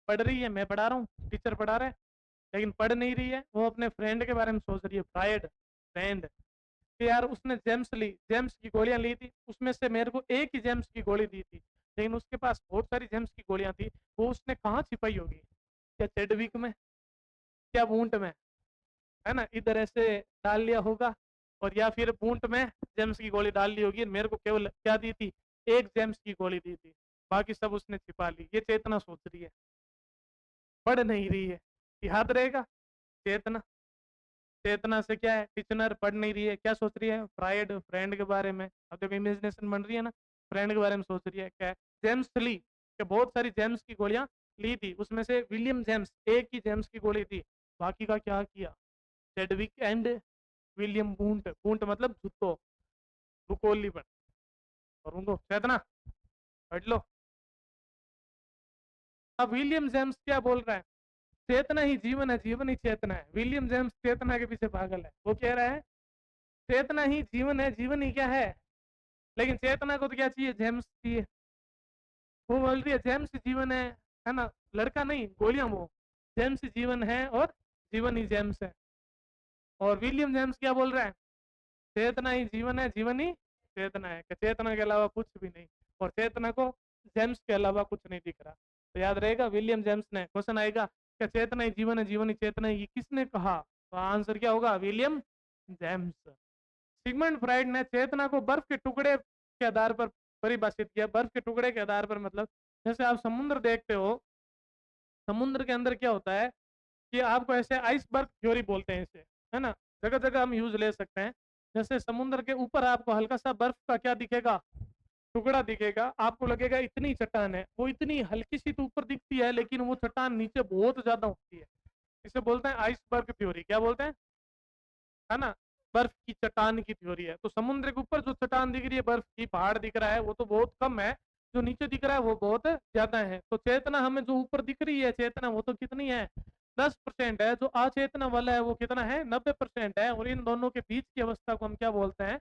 पढ़ रही है, मैं पढ़ा रहा हूँ, टीचर पढ़ा रहा है, लेकिन पढ़ नहीं रही है, वो अपने फ्रेंड के बारे में सोच रही है, फ्रेंड, कि यार उसने जेम्स की गोलियाँ ली थी, उसमें से मेरे को एक ही जेम्स की गोली दी थी, लेकिन उसके पास बहुत सारी जेम्स की गोलियाँ थी, वो उसने कहाँ छिपाई होगी? क्या चेडविक में? क्या बूट में? है ना? इधर ऐसे डाल लिया होगा, और या फिर बूट में जेम्स की गोली डाल ली होगी, मेरे को केवल क्या दी थी? एक जेम्स की गोली दी थी, बाकी सब उसने छिपा ली। ये चेतना सोच रही है, पढ़ नहीं रही है। याद रहेगा चेतना? चेतना से क्या है, टिचनर पढ़ नहीं रही है, क्या सोच रही है? फ्राइड, फ्रेंड के बारे में। अब देखो इमेजिनेशन बन रही है ना, फ्रेंड के बारे में सोच रही है। क्या है? जेम्स ली के बहुत सारी जेम्स की गोलियां ली थी, उसमें से विलियम जेम्स एक ही जेम्स की गोली थी, बाकी का क्या किया? चेडविक एंड विलियम बूंट, बूंट मतलब जूतो, रुकोली पर। और उनको चेतना पढ़ लो। अब विलियम जेम्स क्या बोल रहा है? चेतना ही जीवन है, जीवन ही चेतना है। विलियम जेम्स चेतना के पीछे पागल है। वो कह रहा है चेतना ही जीवन है, जीवन ही क्या है? लेकिन चेतना को तो क्या चाहिए? जेम्स चाहिए। वो बोल रही है जेम्स ही जीवन है ना? लड़का नहीं, गोलियां वो। जेम्स ही जीवन है और जीवन ही जेम्स है। और विलियम जेम्स क्या बोल रहा है? चेतना ही जीवन है, जीवन ही चेतना है, कि चेतना के अलावा कुछ भी नहीं। और चेतना को जेम्स के अलावा कुछ नहीं दिख रहा। तो याद रहेगा विलियम जेम्स ने, क्वेश्चन आएगा कि चेतना ही जीवन है, जीवन ही चेतना है, ये किसने कहा? तो आंसर क्या होगा? William James. सिगमंड फ्राइड ने चेतना को बर्फ के टुकड़े के आधार पर परिभाषित किया। बर्फ के टुकड़े के आधार पर मतलब जैसे आप समुद्र देखते हो, समुद्र के अंदर क्या होता है कि आपको ऐसे आइसबर्ग थ्योरी बोलते हैं इसे, है ना? जगह जगह हम यूज ले सकते हैं। जैसे समुद्र के ऊपर आपको हल्का सा बर्फ का क्या दिखेगा? टुकड़ा दिखेगा। आपको लगेगा इतनी चट्टान है, वो इतनी हल्की सी तो ऊपर दिखती है, लेकिन वो चट्टान नीचे बहुत ज्यादा होती है। इसे बोलते हैं आइसबर्ग थ्योरी। क्या बोलते हैं? है ना? बर्फ की चट्टान की थ्योरी है। तो समुद्र के ऊपर जो चट्टान दिख रही है, बर्फ की पहाड़ दिख रहा है, वो तो बहुत कम है। जो नीचे दिख रहा है वो बहुत ज्यादा है। तो चेतना हमें जो ऊपर दिख रही है चेतना, वो तो कितनी है? 10% है। जो अचेतना वाला है वो कितना है? 90% है। और इन दोनों के बीच की अवस्था को हम क्या बोलते हैं?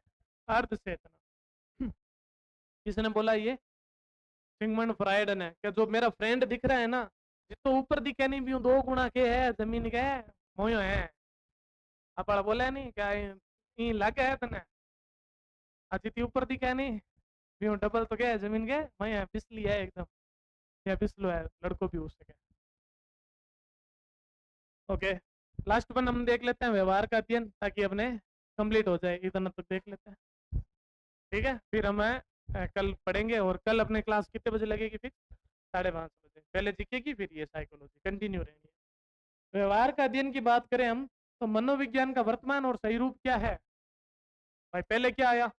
अर्ध चेतना। किसने बोला ये? सिगमंड फ्राइड ने। क्या जो मेरा फ्रेंड दिख रहा है ना, जितो ऊपर दिखे नहीं भी 2 गुना के है जमीन के, मोयो है। आप बोला नहीं क्या? लग है तने अतिथि ऊपर दिखे नहीं भी डबल तो क्या है जमीन के, मैं फिसली है एकदम, या फिसलो है, लड़कों भी हो सके। ओके, लास्ट वन हम देख लेते हैं, व्यवहार का अध्ययन, ताकि अपने कंप्लीट हो जाए। इतना तक देख लेते हैं, ठीक है? फिर हम कल पढ़ेंगे। और कल अपने क्लास कितने बजे लगेगी? फिर 5:30 बजे। पहले जीकेगी, फिर ये साइकोलॉजी कंटिन्यू रहेंगे। व्यवहार का अध्ययन की बात करें हम, तो मनोविज्ञान का वर्तमान और सही रूप क्या है? भाई पहले क्या आया?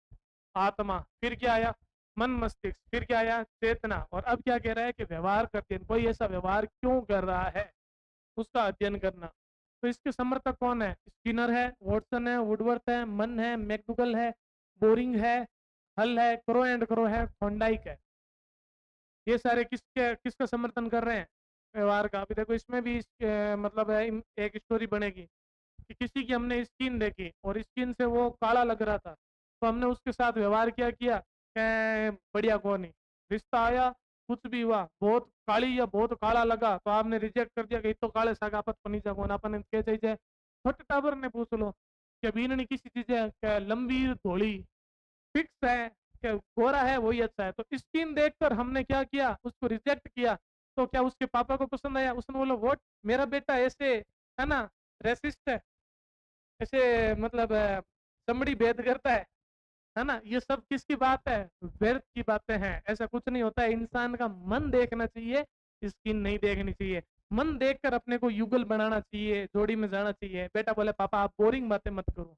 आत्मा। फिर क्या आया? मन मस्तिष्क। फिर क्या आया? चेतना। और अब क्या कह रहा है कि व्यवहार का अध्ययन, कोई ऐसा व्यवहार क्यों कर रहा है उसका अध्ययन करना। तो इसके समर्थक कौन है? स्किनर है, वॉटसन है, वुडवर्थ है, मन है, मैकडुगल है, बोरिंग है, हल है, क्रो एंड क्रो है, थॉर्नडाइक है। ये सारे किसका समर्थन कर रहे हैं? व्यवहार का। अभी देखो इसमें भी मतलब है, एक स्टोरी बनेगी कि किसी की हमने स्किन देखी और स्किन से वो काला लग रहा था, तो हमने उसके साथ व्यवहार क्या किया? बढ़िया कौन नहीं, रिश्ता आया, कुछ भी हुआ, बहुत काली या बहुत काला लगा तो आपने रिजेक्ट कर दिया कि तो काले सागापत पनीचा कौन अपन कह चाहिए। छोटे टाबर ने पूछ लो कि बीन नहीं किसी चीज है क्या? लंबी धोली फिक्स है क्या? गोरा है वही अच्छा है। तो स्किन देखकर हमने क्या किया? उसको रिजेक्ट किया। तो क्या उसके पापा को पसंद आया? उसने बोला वोट मेरा बेटा ऐसे, है ना, रेसिस्ट है, ऐसे मतलब चमड़ी भेद करता है ना? ये सब किसकी बात है? व्यर्थ की बातें हैं। ऐसा कुछ नहीं होता है। इंसान का मन देखना चाहिए, स्किन नहीं देखनी चाहिए। मन देखकर अपने को युगल बनाना चाहिए, जोड़ी में जाना चाहिए। बेटा बोले पापा आप बोरिंग बातें मत करो।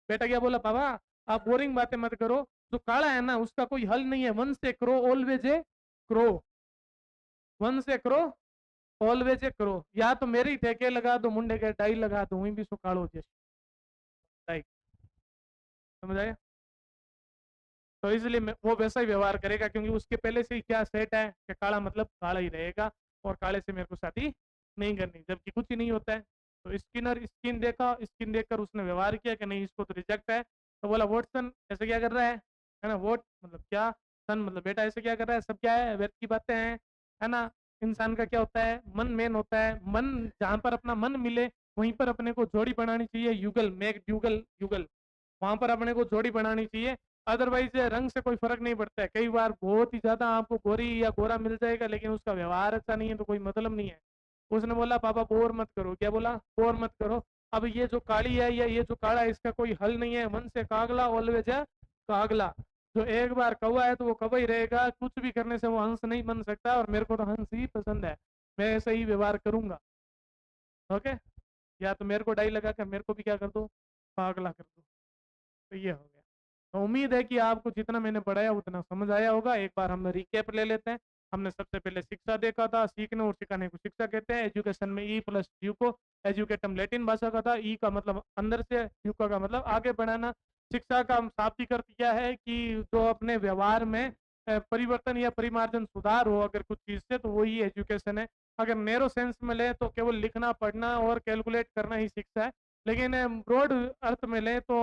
बेटा क्या बोला? पापा आप बोरिंग बातें मत करो, जो काला है ना उसका कोई हल नहीं है। वन से करो ऑलवेज ए क्रो, वन से करो ऑलवेज ए क्रो। या तो मेरे ही ठेके लगा दो, मुंडे के डाई लगा दो, वहीं भी सो कालो जैसे डाई। समझ आया? तो इसलिए वो वैसा ही व्यवहार करेगा, क्योंकि उसके पहले से ही क्या सेट है कि काला मतलब काला ही रहेगा, और काले से मेरे को शादी नहीं करनी, जबकि कुछ ही नहीं होता है। तो स्किनर स्किन देखा, स्किन देखकर उसने व्यवहार किया कि नहीं इसको तो रिजेक्ट है। तो बोला वोटसन ऐसे क्या कर रहा है ना? वोट मतलब क्या, सन मतलब बेटा ऐसे क्या कर रहा है? सब क्या है? व्यर्थ की बातें हैं, है ना? इंसान का क्या होता है? मन मेन होता है। मन जहाँ पर अपना मन मिले वहीं पर अपने को जोड़ी बनानी चाहिए, युगल, मेक ड्यूगल युगल, वहां पर अपने को जोड़ी बनानी चाहिए। अदरवाइज रंग से कोई फर्क नहीं पड़ता है। कई बार बहुत ही ज्यादा आपको गोरी या गोरा मिल जाएगा, लेकिन उसका व्यवहार अच्छा नहीं है तो कोई मतलब नहीं है। उसने बोला पापा बोर मत करो। क्या बोला? बोर मत करो। अब ये जो काली है या ये जो काला है इसका कोई हल नहीं है। मन से कागला ऑलवेज है कागला। जो एक बार कौवा है तो वो कौवा ही रहेगा, कुछ भी करने से वो हंस नहीं बन सकता, और मेरे को तो हंस ही पसंद है, मैं ऐसा ही व्यवहार करूंगा। ओके, या तो मेरे को डाई लगा कर मेरे को भी क्या कर दो, पागला कर दो। तो ये हो गया। तो उम्मीद है कि आपको जितना मैंने पढ़ाया उतना समझ आया होगा। एक बार हम रिकैप ले लेते हैं। हमने सबसे पहले शिक्षा देखा था, सीखने और सिखाने को शिक्षा कहते हैं। एजुकेशन में ई प्लस यू को, एजुकेटम लैटिन भाषा का था, ई का मतलब अंदर से, यू का मतलब आगे बढ़ाना। शिक्षा का हम शाब्दिक अर्थ किया है कि जो अपने व्यवहार में परिवर्तन या परिमार्जन सुधार हो अगर कुछ चीज से, तो वही एजुकेशन है। अगर नैरो सेंस में ले तो केवल लिखना पढ़ना और कैलकुलेट करना ही शिक्षा है। लेकिन ब्रॉड अर्थ में ले तो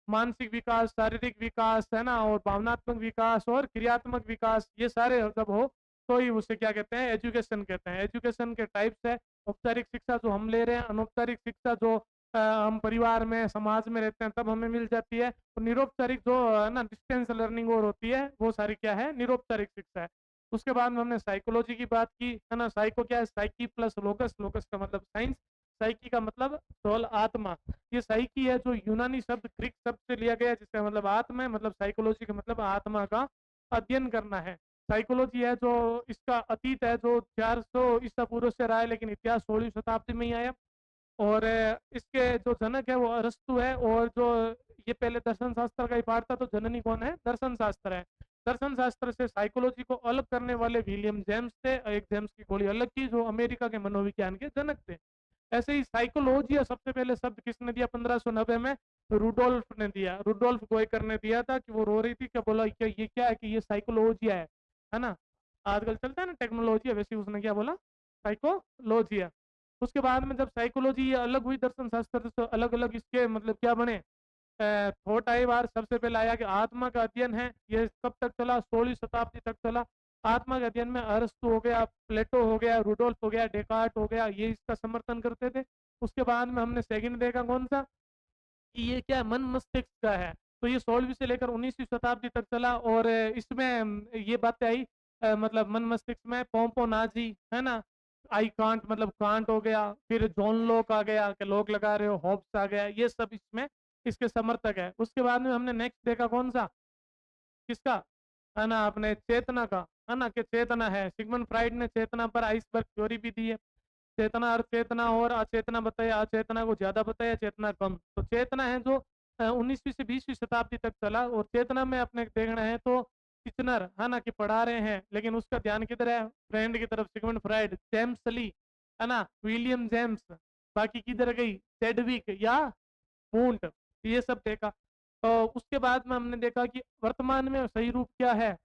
मानसिक विकास, शारीरिक विकास है ना, और भावनात्मक विकास और क्रियात्मक विकास, ये सारे जब हो तो ही उसे क्या कहते हैं, एजुकेशन कहते हैं। एजुकेशन के टाइप्स है, औपचारिक शिक्षा जो हम ले रहे हैं, अनौपचारिक शिक्षा जो हम परिवार में समाज में रहते हैं तब हमें मिल जाती है, और निरौपचारिक जो ना डिस्टेंस लर्निंग और होती है, वो सारी क्या है, निरौपचारिक शिक्षा है। उसके बाद में हमने साइकोलॉजी की बात की, है ना। साइको क्या है, साइकी प्लस लोकस, लोकस का मतलब साइंस, साइकी का मतलब सोल, आत्मा। ये साइकी है जो यूनानी शब्द, ग्रीक शब्द से लिया गया है, जिसका मतलब आत्मा है, मतलब साइकोलॉजी का मतलब आत्मा का अध्ययन करना है। साइकोलॉजी है जो इसका अतीत है, जो 400 ईसा पूर्व से रहा है, लेकिन इतिहास 16वीं शताब्दी में ही आया। और इसके जो जनक है वो अरस्तु है, और जो ये पहले दर्शन शास्त्र का ही पाठ था, तो जननी कौन है, दर्शन शास्त्र है। दर्शन शास्त्र से साइकोलॉजी को अलग करने वाले विलियम जेम्स थे, एक जेम्स की गोली अलग की, जो अमेरिका के मनोविज्ञान के जनक थे। ऐसे ही साइकोलॉजी सबसे पहले शब्द किसने दिया 1590 में, रूडोल्फ ने दिया। रूडोल्फ गोयकर ने दिया था, कि वो रो रही थी, क्या बोला, क्या ये क्या है, कि ये साइकोलॉजिया है ना। आजकल चलता है ना टेक्नोलॉजी, वैसे उसने क्या बोला, साइकोलॉजिया। उसके बाद में जब साइकोलॉजी ये अलग हुई दर्शन शास्त्र से, अलग अलग इसके मतलब क्या बने, थॉट आई बार। सबसे पहले आया कि आत्मा का अध्ययन है, ये कब तक चला, 16वीं शताब्दी तक चला। आत्मा के अध्ययन में अरस्तु हो गया, प्लेटो हो गया, रूडोल्फ हो गया, डेकार्ट हो गया, ये इसका समर्थन करते थे। उसके बाद में हमने सेकंड देखा कौन सा, कि ये क्या मन मस्तिष्क का है। तो ये 16वीं से लेकर 19वीं शताब्दी तक चला, और इसमें ये बातें आई, मतलब मन मस्तिष्क में पोम्पो नाजी, है ना। आई कांट मतलब कांट हो गया, फिर जॉन लॉक आ गया, कि लोग लगा रहे हो, हॉब्स आ गया, ये सब इसमें इसके समर्थक है। उसके बाद में हमने नेक्स्ट देखा कौन सा, किसका, है ना, अपने चेतना का, है ना, कि चेतना है। सिगमंड फ्राइड ने चेतना पर आइसबर्ग थ्योरी भी दी है। चेतना और चेतना और अचेतना बताया, अचेतना को ज्यादा बताया, चेतना कम। तो चेतना है जो 19वीं से 20वीं शताब्दी तक चला, और चेतना में अपने देखना है तो किचनर, है ना, कि पढ़ा रहे हैं, लेकिन उसका ध्यान किधर है, फ्रेंड की तरफ, सिगमंड फ्राइड, जेम्स ली, है ना, विलियम जेम्स। बाकी किधर गई, सेडविक या पूंट, ये सब देखा। तो उसके बाद में हमने देखा कि वर्तमान में सही रूप क्या है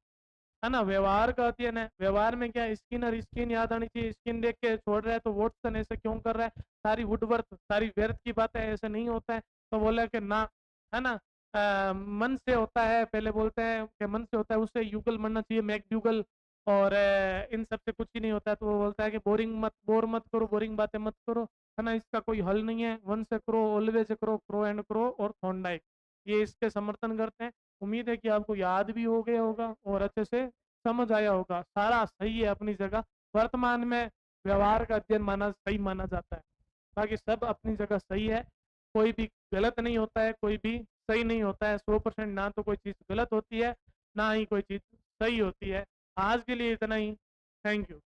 ना, व्यवहार का अध्ययन है। व्यवहार में क्या, स्किनर, स्किन याद आनी चाहिए, स्किन देख के छोड़ रहा है तो वॉटसन ऐसे क्यों कर रहा है, सारी वुडवर्थ, सारी व्यर्थ की बातें, ऐसे नहीं होता है। तो बोला कि ना, है ना, मन से होता है, पहले बोलते हैं कि मन से होता है, उससे युगल बनना चाहिए, मैकडूगल। और इन सब से कुछ ही नहीं होता है। तो वो बोलता है कि बोर मत करो, बोरिंग बातें मत करो, है ना, इसका कोई हल नहीं है, वन से करो, ऑलवेज करो, क्रो एंड क्रो और थॉर्नडाइक, ये इसके समर्थन करते हैं। उम्मीद है कि आपको याद भी हो गया होगा और अच्छे से समझ आया होगा। सारा सही है अपनी जगह, वर्तमान में व्यवहार का अध्ययन माना सही माना जाता है, बाकी सब अपनी जगह सही है। कोई भी गलत नहीं होता है, कोई भी सही नहीं होता है। 100% ना तो कोई चीज़ गलत होती है, ना ही कोई चीज़ सही होती है। आज के लिए इतना ही। Thank you.